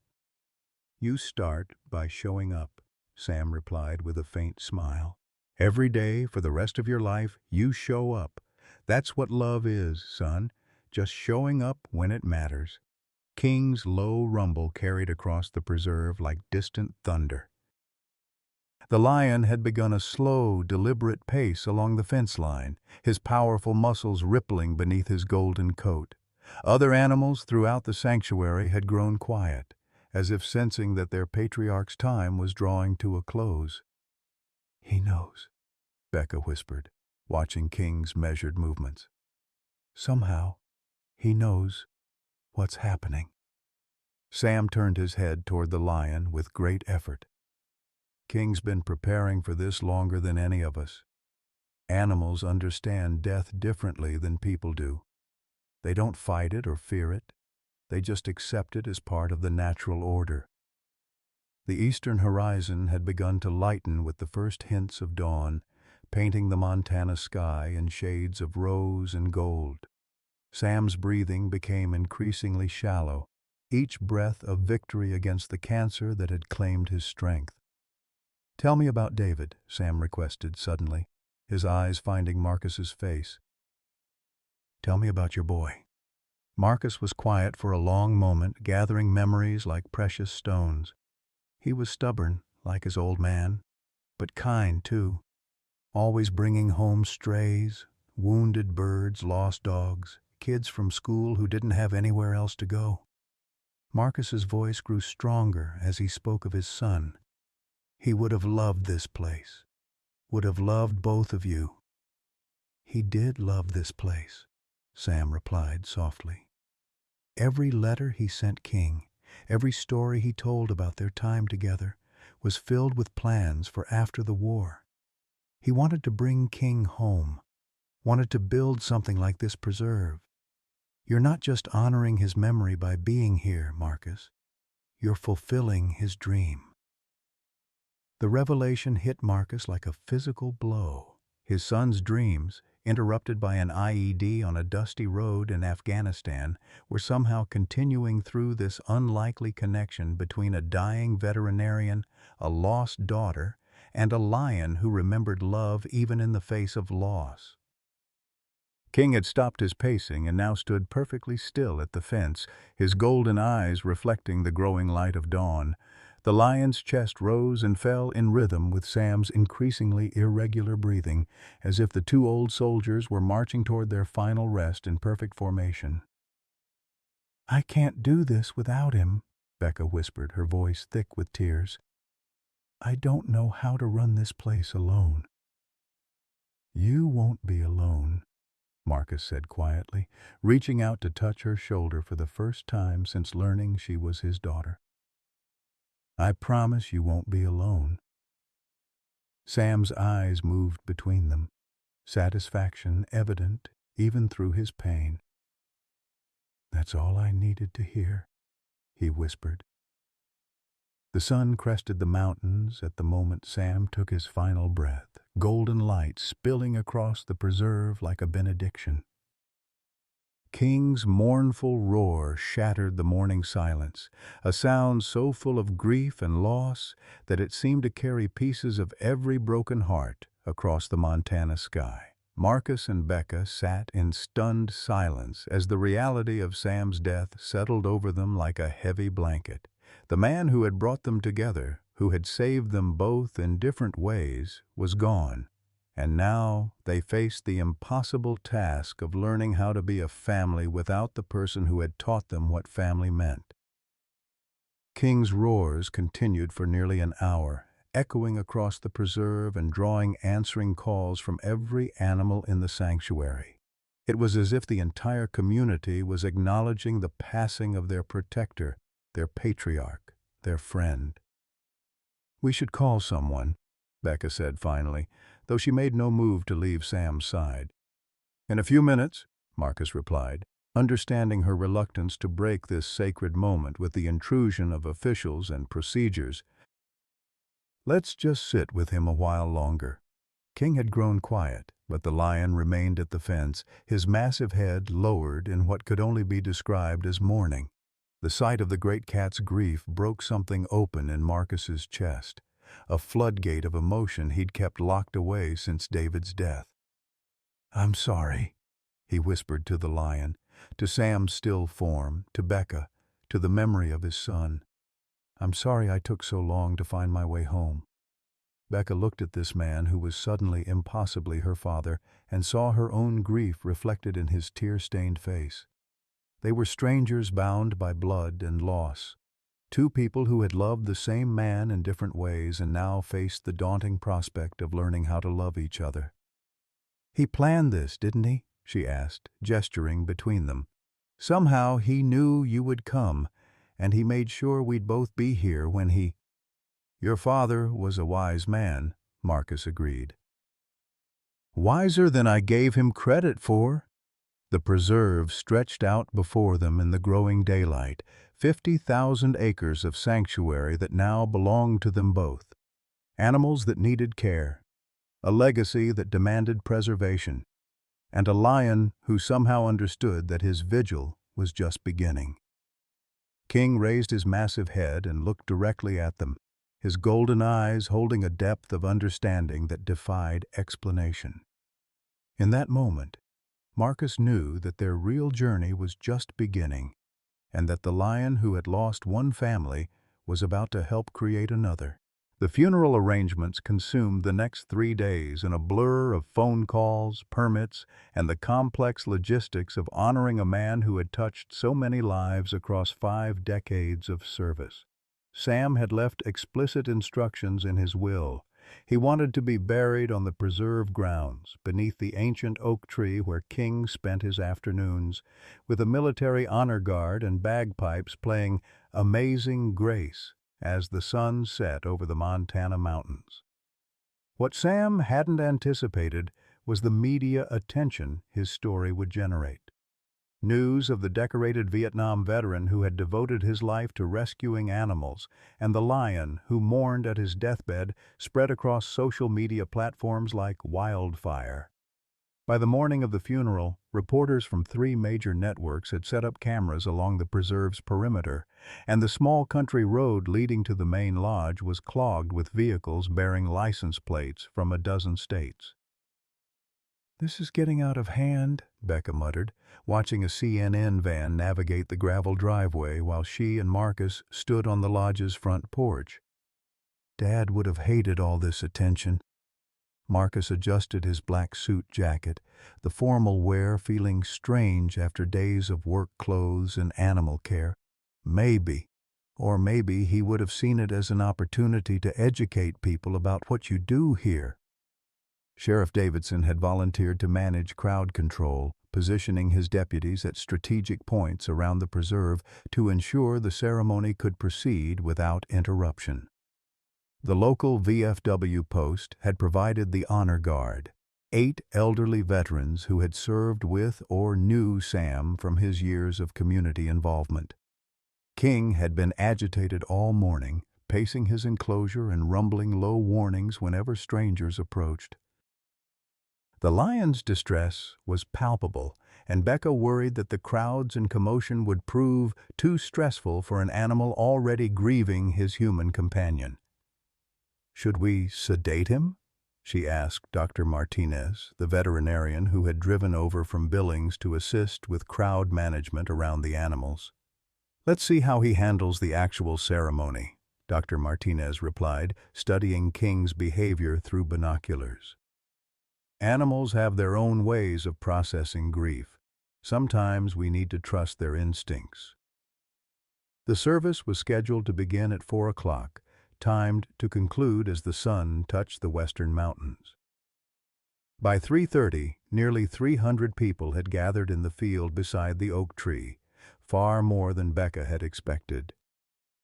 "You start by showing up," Sam replied with a faint smile. "Every day for the rest of your life, you show up. That's what love is, son. Just showing up when it matters." King's low rumble carried across the preserve like distant thunder. The lion had begun a slow, deliberate pace along the fence line, his powerful muscles rippling beneath his golden coat. Other animals throughout the sanctuary had grown quiet, as if sensing that their patriarch's time was drawing to a close. "He knows," Becca whispered, watching King's measured movements. "Somehow, he knows What's happening? Sam turned his head toward the lion with great effort. King's been preparing for this longer than any of us. Animals understand death differently than people do. They don't fight it or fear it. They just accept it as part of the natural order. The eastern horizon had begun to lighten with the first hints of dawn, painting the Montana sky in shades of rose and gold. Sam's breathing became increasingly shallow, each breath a victory against the cancer that had claimed his strength. "Tell me about David," Sam requested suddenly, his eyes finding Marcus's face. "Tell me about your boy." Marcus was quiet for a long moment, gathering memories like precious stones. He was stubborn, like his old man, but kind, too, always bringing home strays, wounded birds, lost dogs, kids from school who didn't have anywhere else to go. Marcus's voice grew stronger as he spoke of his son. "He would have loved this place, would have loved both of you." "He did love this place," Sam replied softly. Every letter he sent King, every story he told about their time together, was filled with plans for after the war. He wanted to bring King home, wanted to build something like this preserve. "You're not just honoring his memory by being here, Marcus. You're fulfilling his dream." The revelation hit Marcus like a physical blow. His son's dreams, interrupted by an IED on a dusty road in Afghanistan, were somehow continuing through this unlikely connection between a dying veterinarian, a lost daughter, and a lion who remembered love even in the face of loss. King had stopped his pacing and now stood perfectly still at the fence, his golden eyes reflecting the growing light of dawn. The lion's chest rose and fell in rhythm with Sam's increasingly irregular breathing, as if the two old soldiers were marching toward their final rest in perfect formation. "I can't do this without him," Becca whispered, her voice thick with tears. "I don't know how to run this place alone." "You won't be alone," Marcus said quietly, reaching out to touch her shoulder for the first time since learning she was his daughter. "I promise you won't be alone." Sam's eyes moved between them, satisfaction evident even through his pain. "That's all I needed to hear," he whispered. The sun crested the mountains at the moment Sam took his final breath, golden light spilling across the preserve like a benediction. King's mournful roar shattered the morning silence, a sound so full of grief and loss that it seemed to carry pieces of every broken heart across the Montana sky. Marcus and Becca sat in stunned silence as the reality of Sam's death settled over them like a heavy blanket. The man who had brought them together, who had saved them both in different ways, was gone. And now they faced the impossible task of learning how to be a family without the person who had taught them what family meant. King's roars continued for nearly an hour, echoing across the preserve and drawing answering calls from every animal in the sanctuary. It was as if the entire community was acknowledging the passing of their protector, their patriarch, their friend. "We should call someone," Becca said finally, though she made no move to leave Sam's side. "In a few minutes," Marcus replied, understanding her reluctance to break this sacred moment with the intrusion of officials and procedures. "Let's just sit with him a while longer." King had grown quiet, but the lion remained at the fence, his massive head lowered in what could only be described as mourning. The sight of the great cat's grief broke something open in Marcus's chest, a floodgate of emotion he'd kept locked away since David's death. "I'm sorry," he whispered to the lion, to Sam's still form, to Becca, to the memory of his son. "I'm sorry I took so long to find my way home." Becca looked at this man who was suddenly impossibly her father and saw her own grief reflected in his tear-stained face. They were strangers bound by blood and loss, two people who had loved the same man in different ways and now faced the daunting prospect of learning how to love each other. "He planned this, didn't he?" she asked, gesturing between them. Somehow he knew you would come, and he made sure we'd both be here when he—" "Your father was a wise man," Marcus agreed. "Wiser than I gave him credit for." The preserve stretched out before them in the growing daylight, 50,000 acres of sanctuary that now belonged to them both. Animals that needed care, a legacy that demanded preservation, and a lion who somehow understood that his vigil was just beginning. King raised his massive head and looked directly at them, his golden eyes holding a depth of understanding that defied explanation. In that moment, Marcus knew that their real journey was just beginning, and that the lion who had lost one family was about to help create another. The funeral arrangements consumed the next 3 days in a blur of phone calls, permits, and the complex logistics of honoring a man who had touched so many lives across 5 decades of service. Sam had left explicit instructions in his will. He wanted to be buried on the preserve grounds, beneath the ancient oak tree where King spent his afternoons, with a military honor guard and bagpipes playing Amazing Grace as the sun set over the Montana mountains. What Sam hadn't anticipated was the media attention his story would generate. News of the decorated Vietnam veteran who had devoted his life to rescuing animals and the lion who mourned at his deathbed spread across social media platforms like wildfire. By the morning of the funeral, reporters from 3 major networks had set up cameras along the preserve's perimeter, and the small country road leading to the main lodge was clogged with vehicles bearing license plates from a dozen states. "This is getting out of hand," Becca muttered, watching a CNN van navigate the gravel driveway while she and Marcus stood on the lodge's front porch. Dad would have hated all this attention. Marcus adjusted his black suit jacket, the formal wear feeling strange after days of work clothes and animal care. Maybe he would have seen it as an opportunity to educate people about what you do here. Sheriff Davidson had volunteered to manage crowd control, positioning his deputies at strategic points around the preserve to ensure the ceremony could proceed without interruption. The local VFW post had provided the honor guard, 8 elderly veterans who had served with or knew Sam from his years of community involvement. King had been agitated all morning, pacing his enclosure and rumbling low warnings whenever strangers approached. The lion's distress was palpable, and Becca worried that the crowds and commotion would prove too stressful for an animal already grieving his human companion. "Should we sedate him?" she asked Dr. Martinez, the veterinarian who had driven over from Billings to assist with crowd management around the animals. "Let's see how he handles the actual ceremony," Dr. Martinez replied, studying King's behavior through binoculars. "Animals have their own ways of processing grief. Sometimes we need to trust their instincts." The service was scheduled to begin at 4 o'clock, timed to conclude as the sun touched the western mountains. By 3:30, nearly 300 people had gathered in the field beside the oak tree, far more than Becca had expected.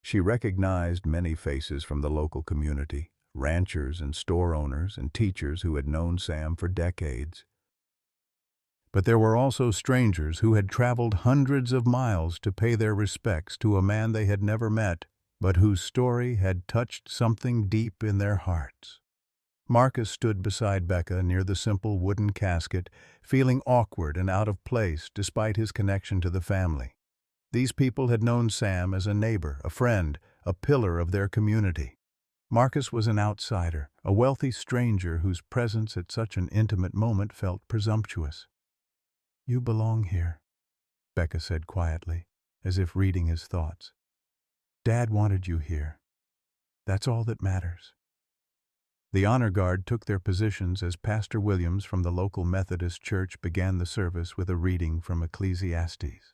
She recognized many faces from the local community, ranchers and store owners and teachers who had known Sam for decades. But there were also strangers who had traveled hundreds of miles to pay their respects to a man they had never met, but whose story had touched something deep in their hearts. Marcus stood beside Becca near the simple wooden casket, feeling awkward and out of place despite his connection to the family. These people had known Sam as a neighbor, a friend, a pillar of their community. Marcus was an outsider, a wealthy stranger whose presence at such an intimate moment felt presumptuous. "You belong here," Becca said quietly, as if reading his thoughts. "Dad wanted you here. That's all that matters." The honor guard took their positions as Pastor Williams from the local Methodist church began the service with a reading from Ecclesiastes.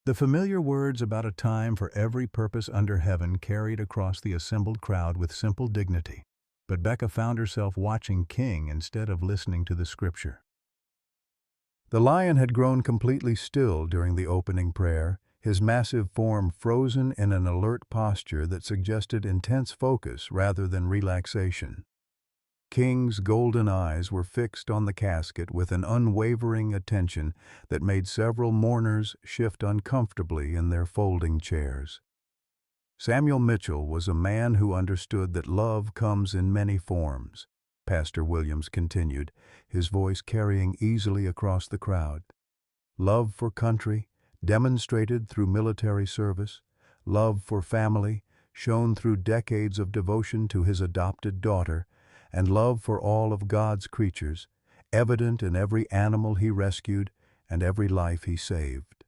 The familiar words about a time for every purpose under heaven carried across the assembled crowd with simple dignity, but Becca found herself watching King instead of listening to the scripture. The lion had grown completely still during the opening prayer, his massive form frozen in an alert posture that suggested intense focus rather than relaxation. King's golden eyes were fixed on the casket with an unwavering attention that made several mourners shift uncomfortably in their folding chairs. Samuel Mitchell was a man who understood that love comes in many forms, Pastor Williams continued, his voice carrying easily across the crowd. Love for country, demonstrated through military service, love for family, shown through decades of devotion to his adopted daughter, and love for all of God's creatures, evident in every animal he rescued and every life he saved.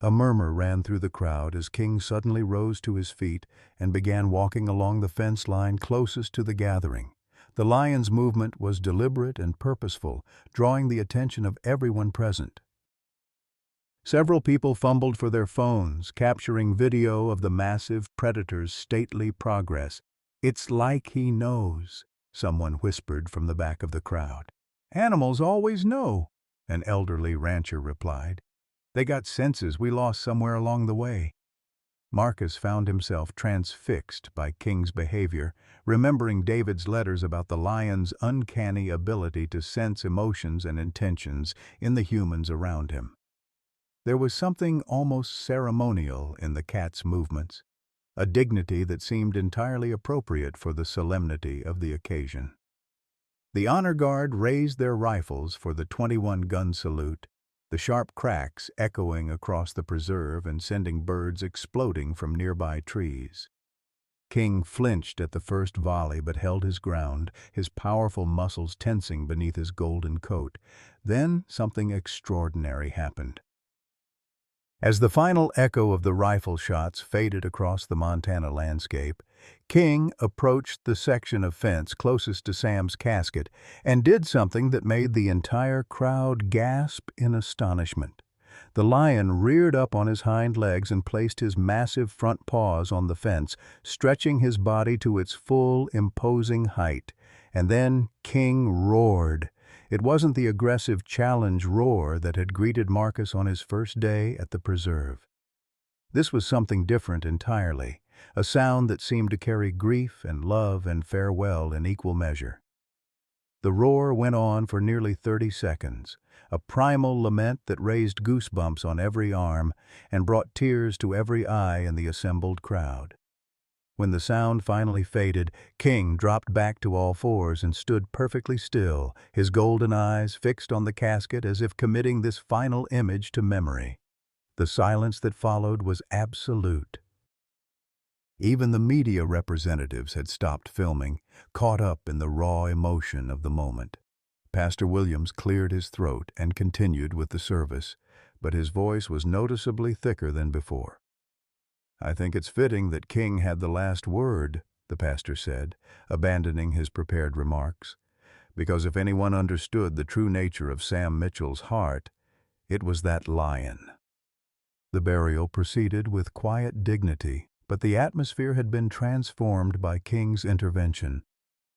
A murmur ran through the crowd as King suddenly rose to his feet and began walking along the fence line closest to the gathering. The lion's movement was deliberate and purposeful, drawing the attention of everyone present. Several people fumbled for their phones, capturing video of the massive predator's stately progress. "It's like he knows," someone whispered from the back of the crowd. "Animals always know," an elderly rancher replied. "They got senses we lost somewhere along the way." Marcus found himself transfixed by King's behavior, remembering David's letters about the lion's uncanny ability to sense emotions and intentions in the humans around him. There was something almost ceremonial in the cat's movements, a dignity that seemed entirely appropriate for the solemnity of the occasion. The honor guard raised their rifles for the 21-gun salute, the sharp cracks echoing across the preserve and sending birds exploding from nearby trees. King flinched at the first volley but held his ground, his powerful muscles tensing beneath his golden coat. Then something extraordinary happened. As the final echo of the rifle shots faded across the Montana landscape, King approached the section of fence closest to Sam's casket and did something that made the entire crowd gasp in astonishment. The lion reared up on his hind legs and placed his massive front paws on the fence, stretching his body to its full, imposing height. And then King roared. It wasn't the aggressive challenge roar that had greeted Marcus on his first day at the preserve. This was something different entirely, a sound that seemed to carry grief and love and farewell in equal measure. The roar went on for nearly 30 seconds, a primal lament that raised goosebumps on every arm and brought tears to every eye in the assembled crowd. When the sound finally faded, King dropped back to all fours and stood perfectly still, his golden eyes fixed on the casket as if committing this final image to memory. The silence that followed was absolute. Even the media representatives had stopped filming, caught up in the raw emotion of the moment. Pastor Williams cleared his throat and continued with the service, but his voice was noticeably thicker than before. "I think it's fitting that King had the last word," the pastor said, abandoning his prepared remarks, "because if anyone understood the true nature of Sam Mitchell's heart, it was that lion." The burial proceeded with quiet dignity, but the atmosphere had been transformed by King's intervention.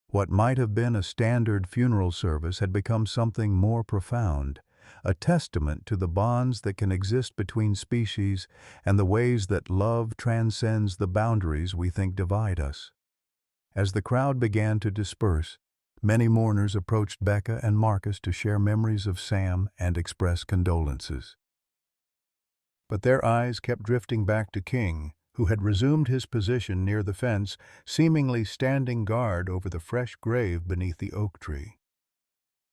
What might have been a standard funeral service had become something more profound, a testament to the bonds that can exist between species and the ways that love transcends the boundaries we think divide us. As the crowd began to disperse, many mourners approached Becca and Marcus to share memories of Sam and express condolences. But their eyes kept drifting back to King, who had resumed his position near the fence, seemingly standing guard over the fresh grave beneath the oak tree.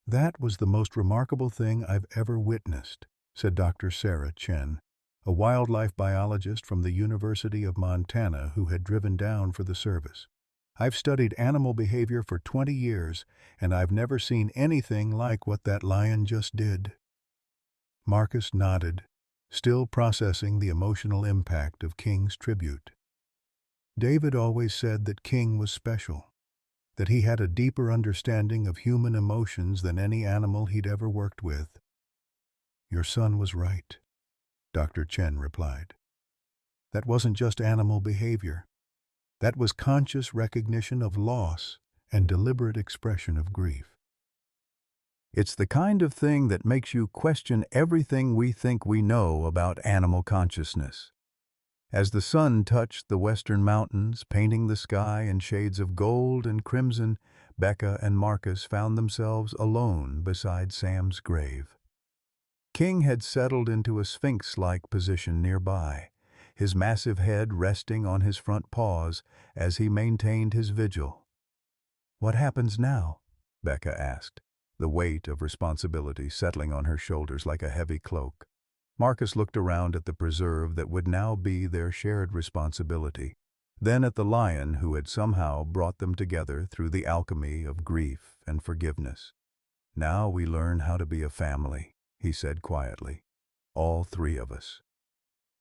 "That was the most remarkable thing I've ever witnessed," said Dr. Sarah Chen, a wildlife biologist from the University of Montana who had driven down for the service. "I've studied animal behavior for 20 years, and I've never seen anything like what that lion just did." Marcus nodded, still processing the emotional impact of King's tribute. David always said that King was special, that he had a deeper understanding of human emotions than any animal he'd ever worked with. "Your son was right," Dr. Chen replied. "That wasn't just animal behavior. That was conscious recognition of loss and deliberate expression of grief." It's the kind of thing that makes you question everything we think we know about animal consciousness. As the sun touched the western mountains, painting the sky in shades of gold and crimson, Becca and Marcus found themselves alone beside Sam's grave. King had settled into a sphinx-like position nearby, his massive head resting on his front paws as he maintained his vigil. "What happens now?" Becca asked, the weight of responsibility settling on her shoulders like a heavy cloak. Marcus looked around at the preserve that would now be their shared responsibility, then at the lion who had somehow brought them together through the alchemy of grief and forgiveness. "Now we learn how to be a family," he said quietly. "All three of us."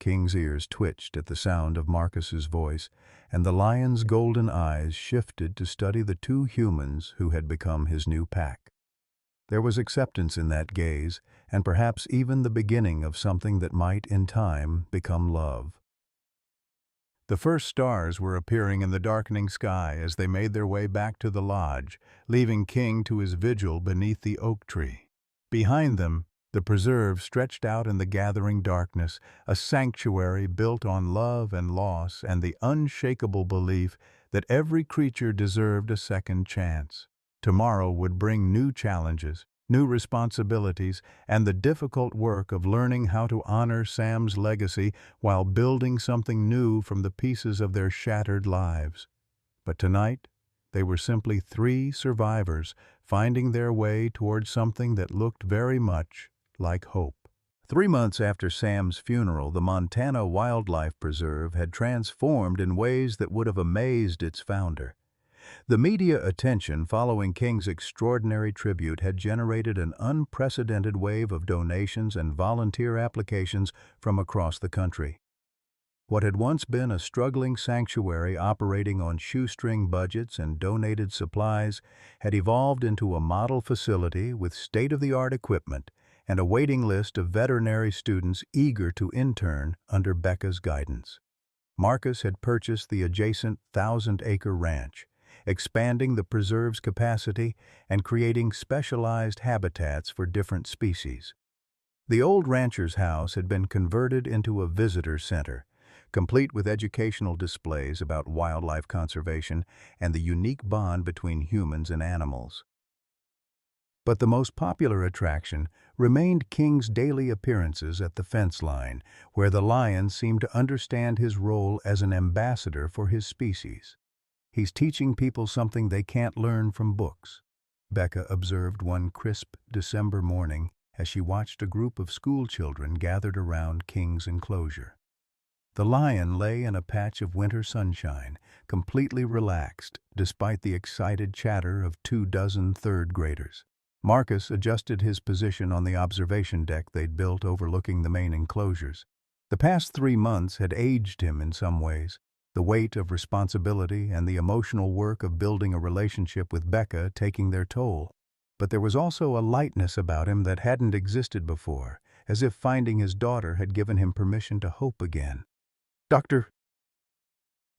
King's ears twitched at the sound of Marcus's voice, and the lion's golden eyes shifted to study the two humans who had become his new pack. There was acceptance in that gaze, and perhaps even the beginning of something that might, in time, become love. The first stars were appearing in the darkening sky as they made their way back to the lodge, leaving King to his vigil beneath the oak tree. Behind them, the preserve stretched out in the gathering darkness, a sanctuary built on love and loss and the unshakable belief that every creature deserved a second chance. Tomorrow would bring new challenges, new responsibilities, and the difficult work of learning how to honor Sam's legacy while building something new from the pieces of their shattered lives. But tonight, they were simply three survivors finding their way toward something that looked very much like hope. 3 months after Sam's funeral, the Montana Wildlife Preserve had transformed in ways that would have amazed its founder. The media attention following King's extraordinary tribute had generated an unprecedented wave of donations and volunteer applications from across the country. What had once been a struggling sanctuary operating on shoestring budgets and donated supplies had evolved into a model facility with state-of-the-art equipment and a waiting list of veterinary students eager to intern under Becca's guidance. Marcus had purchased the adjacent 1,000-acre ranch, expanding the preserve's capacity and creating specialized habitats for different species. The old rancher's house had been converted into a visitor center, complete with educational displays about wildlife conservation and the unique bond between humans and animals. But the most popular attraction remained King's daily appearances at the fence line, where the lion seemed to understand his role as an ambassador for his species. "He's teaching people something they can't learn from books," Becca observed one crisp December morning as she watched a group of school children gathered around King's enclosure. The lion lay in a patch of winter sunshine, completely relaxed despite the excited chatter of 24 third graders. Marcus adjusted his position on the observation deck they'd built overlooking the main enclosures. The past 3 months had aged him in some ways, the weight of responsibility and the emotional work of building a relationship with Becca taking their toll. But there was also a lightness about him that hadn't existed before, as if finding his daughter had given him permission to hope again. "Dr.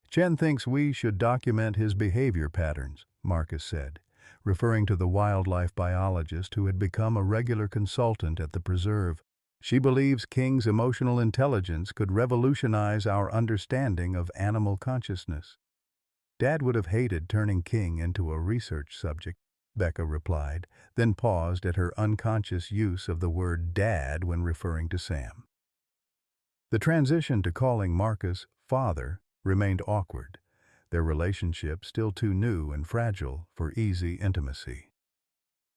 Chen thinks we should document his behavior patterns," Marcus said, referring to the wildlife biologist who had become a regular consultant at the preserve. "She believes King's emotional intelligence could revolutionize our understanding of animal consciousness." "Dad would have hated turning King into a research subject," Becca replied, then paused at her unconscious use of the word dad when referring to Sam. The transition to calling Marcus father remained awkward, their relationship still too new and fragile for easy intimacy.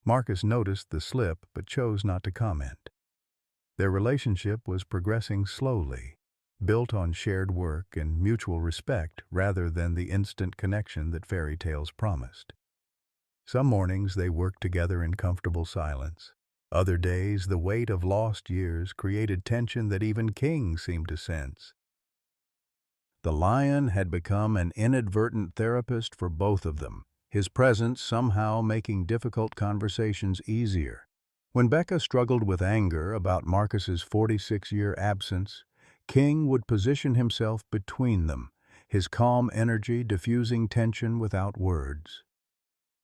Marcus noticed the slip but chose not to comment. Their relationship was progressing slowly, built on shared work and mutual respect rather than the instant connection that fairy tales promised. Some mornings they worked together in comfortable silence. Other days, the weight of lost years created tension that even King seemed to sense. The lion had become an inadvertent therapist for both of them, his presence somehow making difficult conversations easier. When Becca struggled with anger about Marcus's 46-year absence, King would position himself between them, his calm energy diffusing tension without words.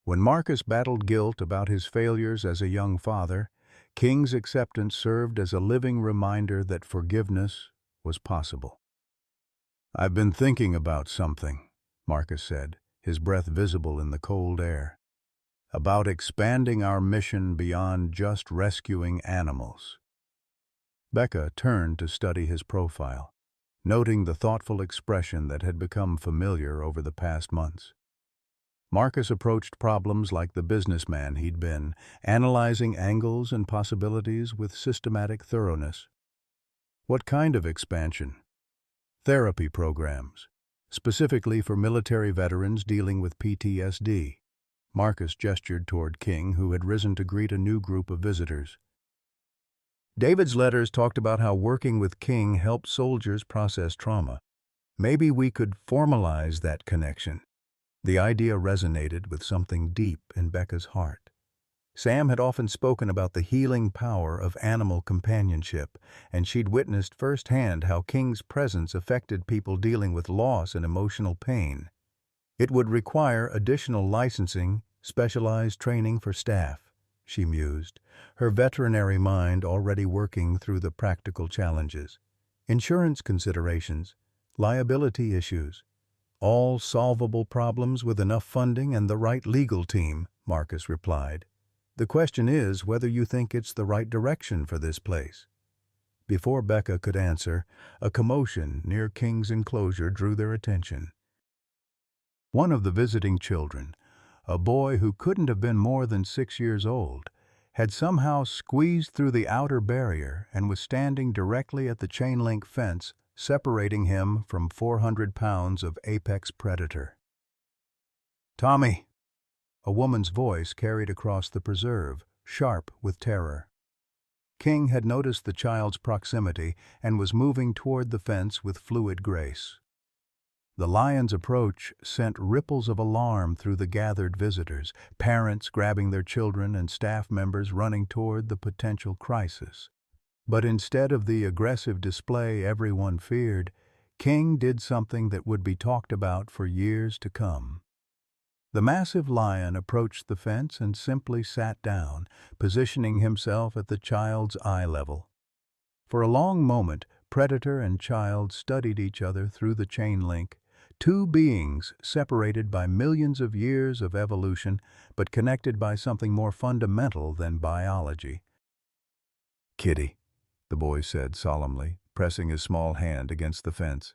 When Marcus battled guilt about his failures as a young father, King's acceptance served as a living reminder that forgiveness was possible. "I've been thinking about something," Marcus said, his breath visible in the cold air. "About expanding our mission beyond just rescuing animals." Becca turned to study his profile, noting the thoughtful expression that had become familiar over the past months. Marcus approached problems like the businessman he'd been, analyzing angles and possibilities with systematic thoroughness. "What kind of expansion?" "Therapy programs, specifically for military veterans dealing with PTSD. Marcus gestured toward King, who had risen to greet a new group of visitors. David's letters talked about how working with King helped soldiers process trauma. Maybe we could formalize that connection. The idea resonated with something deep in Becca's heart. Sam had often spoken about the healing power of animal companionship, and she'd witnessed firsthand how King's presence affected people dealing with loss and emotional pain. It would require additional licensing, specialized training for staff, she mused, her veterinary mind already working through the practical challenges. Insurance considerations, liability issues, all solvable problems with enough funding and the right legal team, Marcus replied. The question is whether you think it's the right direction for this place. Before Becca could answer, a commotion near King's enclosure drew their attention. One of the visiting children, a boy who couldn't have been more than 6 years old, had somehow squeezed through the outer barrier and was standing directly at the chain-link fence separating him from 400 pounds of apex predator. "Tommy!" A woman's voice carried across the preserve, sharp with terror. King had noticed the child's proximity and was moving toward the fence with fluid grace. The lion's approach sent ripples of alarm through the gathered visitors, parents grabbing their children and staff members running toward the potential crisis. But instead of the aggressive display everyone feared, King did something that would be talked about for years to come. The massive lion approached the fence and simply sat down, positioning himself at the child's eye level. For a long moment, predator and child studied each other through the chain link, two beings separated by millions of years of evolution, but connected by something more fundamental than biology. "Kitty," the boy said solemnly, pressing his small hand against the fence.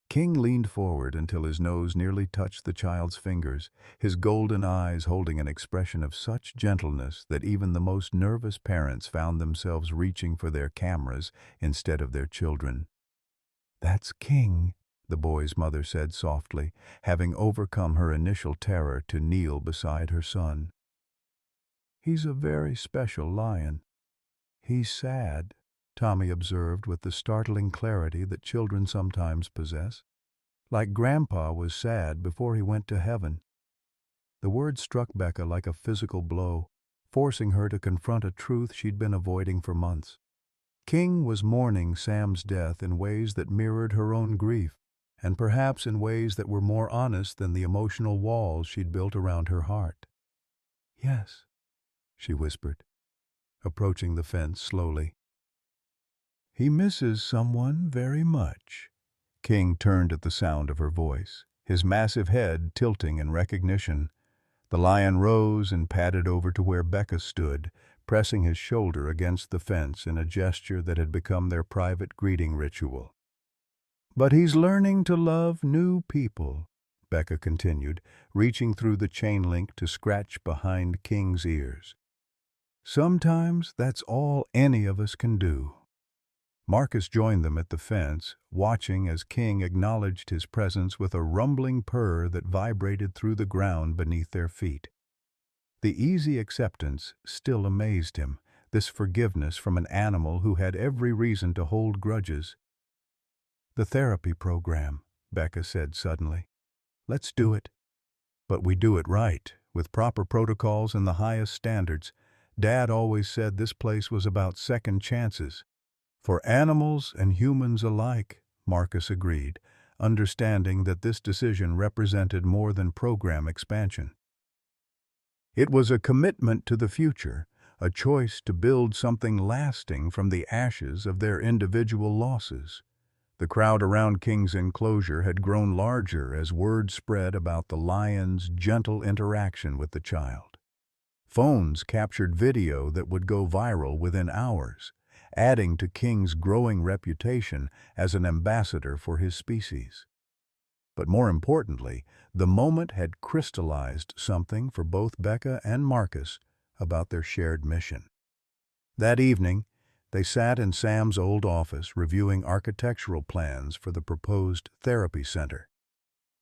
King leaned forward until his nose nearly touched the child's fingers, his golden eyes holding an expression of such gentleness that even the most nervous parents found themselves reaching for their cameras instead of their children. "That's King," the boy's mother said softly, having overcome her initial terror to kneel beside her son. "He's a very special lion." "He's sad," Tommy observed with the startling clarity that children sometimes possess. "Like Grandpa was sad before he went to heaven." The word struck Becca like a physical blow, forcing her to confront a truth she'd been avoiding for months. King was mourning Sam's death in ways that mirrored her own grief, and perhaps in ways that were more honest than the emotional walls she'd built around her heart. "Yes," she whispered, approaching the fence slowly. "He misses someone very much." King turned at the sound of her voice, his massive head tilting in recognition. The lion rose and padded over to where Becca stood, pressing his shoulder against the fence in a gesture that had become their private greeting ritual. "But he's learning to love new people," Becca continued, reaching through the chain link to scratch behind King's ears. "Sometimes that's all any of us can do." Marcus joined them at the fence, watching as King acknowledged his presence with a rumbling purr that vibrated through the ground beneath their feet. The easy acceptance still amazed him, this forgiveness from an animal who had every reason to hold grudges. "The therapy program," Becca said suddenly. "Let's do it. But we do it right, with proper protocols and the highest standards. Dad always said this place was about second chances." "For animals and humans alike," Marcus agreed, understanding that this decision represented more than program expansion. It was a commitment to the future, a choice to build something lasting from the ashes of their individual losses. The crowd around King's enclosure had grown larger as word spread about the lion's gentle interaction with the child. Phones captured video that would go viral within hours, adding to King's growing reputation as an ambassador for his species. But more importantly, the moment had crystallized something for both Becca and Marcus about their shared mission. That evening, they sat in Sam's old office reviewing architectural plans for the proposed therapy center.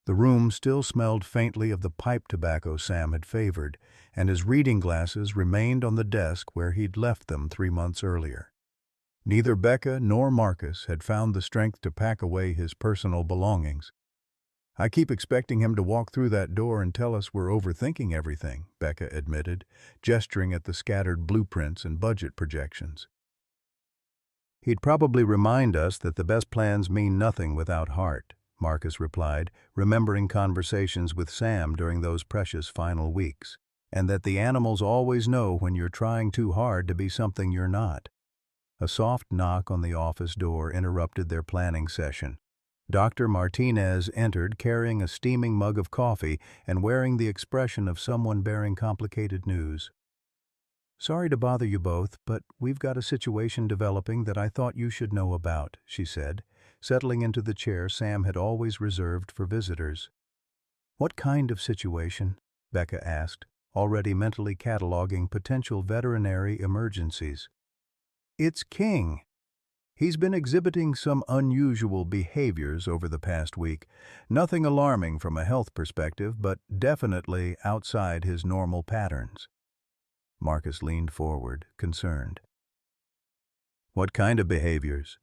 The room still smelled faintly of the pipe tobacco Sam had favored, and his reading glasses remained on the desk where he'd left them 3 months earlier. Neither Becca nor Marcus had found the strength to pack away his personal belongings. "I keep expecting him to walk through that door and tell us we're overthinking everything," Becca admitted, gesturing at the scattered blueprints and budget projections. "He'd probably remind us that the best plans mean nothing without heart," Marcus replied, remembering conversations with Sam during those precious final weeks, "and that the animals always know when you're trying too hard to be something you're not." A soft knock on the office door interrupted their planning session. Dr. Martinez entered carrying a steaming mug of coffee and wearing the expression of someone bearing complicated news. "Sorry to bother you both, but we've got a situation developing that I thought you should know about," she said, settling into the chair Sam had always reserved for visitors. "What kind of situation?" Becca asked, already mentally cataloging potential veterinary emergencies. "It's King. He's been exhibiting some unusual behaviors over the past week. Nothing alarming from a health perspective, but definitely outside his normal patterns." Marcus leaned forward, concerned. "What kind of behaviors?"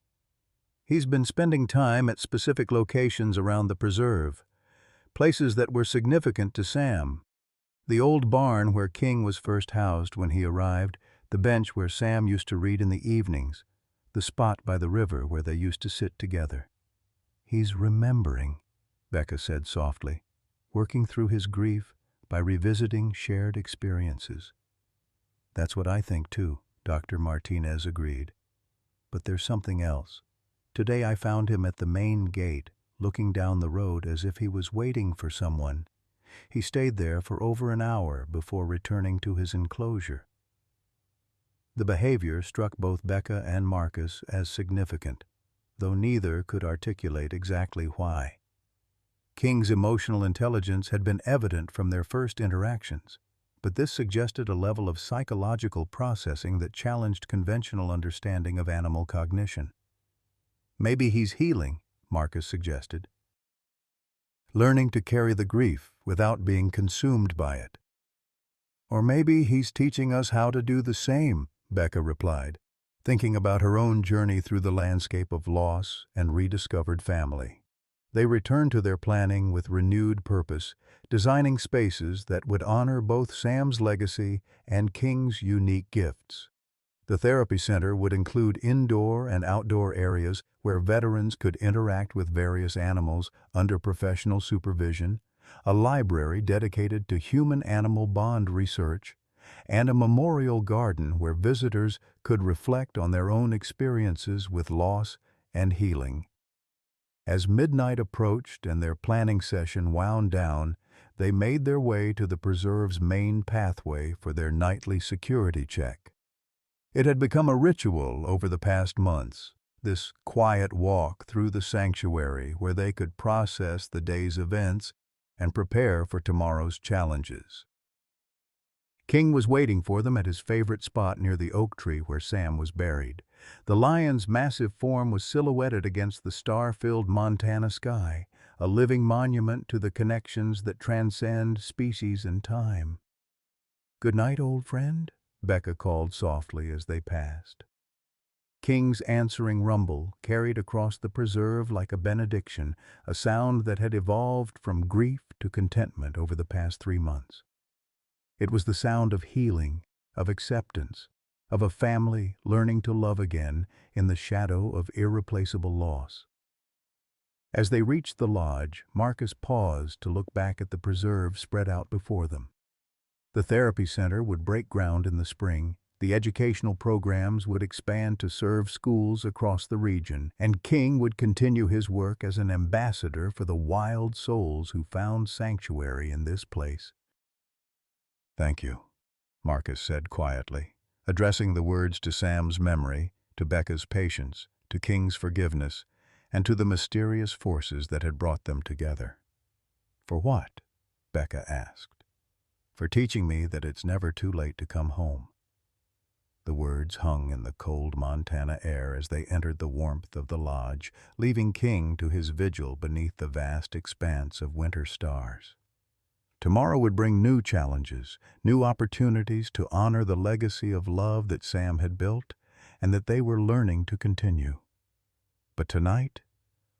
"He's been spending time at specific locations around the preserve, places that were significant to Sam. The old barn where King was first housed when he arrived, the bench where Sam used to read in the evenings, the spot by the river where they used to sit together." "He's remembering," Becca said softly, "working through his grief by revisiting shared experiences." "That's what I think too," Dr. Martinez agreed. "But there's something else. Today I found him at the main gate, looking down the road as if he was waiting for someone. He stayed there for over an hour before returning to his enclosure." The behavior struck both Becca and Marcus as significant, though neither could articulate exactly why. King's emotional intelligence had been evident from their first interactions, but this suggested a level of psychological processing that challenged conventional understanding of animal cognition. "Maybe he's healing," Marcus suggested. "Learning to carry the grief without being consumed by it." "Or maybe he's teaching us how to do the same," Becca replied, thinking about her own journey through the landscape of loss and rediscovered family. They returned to their planning with renewed purpose, designing spaces that would honor both Sam's legacy and King's unique gifts. The therapy center would include indoor and outdoor areas where veterans could interact with various animals under professional supervision, a library dedicated to human-animal bond research, and a memorial garden where visitors could reflect on their own experiences with loss and healing. As midnight approached and their planning session wound down, they made their way to the preserve's main pathway for their nightly security check. It had become a ritual over the past months, this quiet walk through the sanctuary where they could process the day's events and prepare for tomorrow's challenges. King was waiting for them at his favorite spot near the oak tree where Sam was buried. The lion's massive form was silhouetted against the star-filled Montana sky, a living monument to the connections that transcend species and time. "Good night, old friend," Becca called softly as they passed. King's answering rumble carried across the preserve like a benediction, a sound that had evolved from grief to contentment over the past 3 months. It was the sound of healing, of acceptance, of a family learning to love again in the shadow of irreplaceable loss. As they reached the lodge, Marcus paused to look back at the preserve spread out before them. The therapy center would break ground in the spring, the educational programs would expand to serve schools across the region, and King would continue his work as an ambassador for the wild souls who found sanctuary in this place. "Thank you," Marcus said quietly, addressing the words to Sam's memory, to Becca's patience, to King's forgiveness, and to the mysterious forces that had brought them together. "For what?" Becca asked. "For teaching me that it's never too late to come home." The words hung in the cold Montana air as they entered the warmth of the lodge, leaving King to his vigil beneath the vast expanse of winter stars. Tomorrow would bring new challenges, new opportunities to honor the legacy of love that Sam had built and that they were learning to continue. But tonight,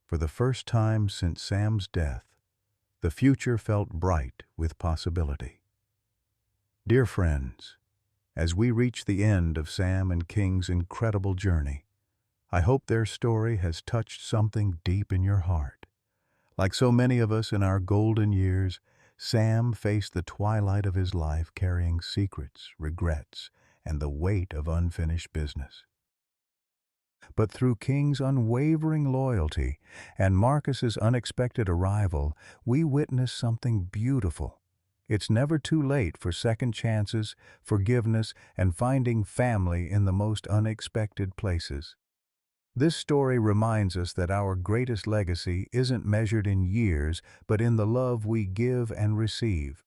for the first time since Sam's death, the future felt bright with possibility. Dear friends, as we reach the end of Sam and King's incredible journey, I hope their story has touched something deep in your heart. Like so many of us in our golden years, Sam faced the twilight of his life carrying secrets, regrets, and the weight of unfinished business. But through King's unwavering loyalty and Marcus's unexpected arrival, we witness something beautiful. It's never too late for second chances, forgiveness, and finding family in the most unexpected places. This story reminds us that our greatest legacy isn't measured in years, but in the love we give and receive.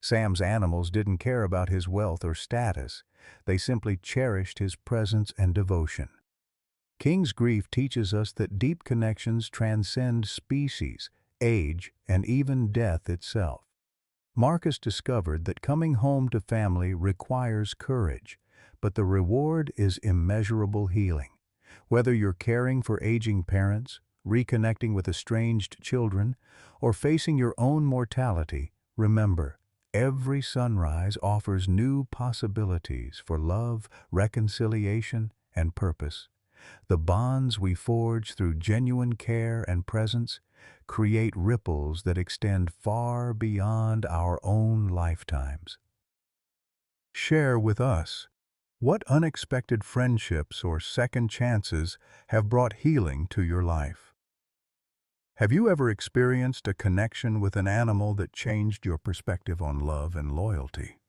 Sam's animals didn't care about his wealth or status. They simply cherished his presence and devotion. King's grief teaches us that deep connections transcend species, age, and even death itself. Marcus discovered that coming home to family requires courage, but the reward is immeasurable healing. Whether you're caring for aging parents, reconnecting with estranged children, or facing your own mortality, remember, every sunrise offers new possibilities for love, reconciliation, and purpose. The bonds we forge through genuine care and presence create ripples that extend far beyond our own lifetimes. Share with us, what unexpected friendships or second chances have brought healing to your life? Have you ever experienced a connection with an animal that changed your perspective on love and loyalty?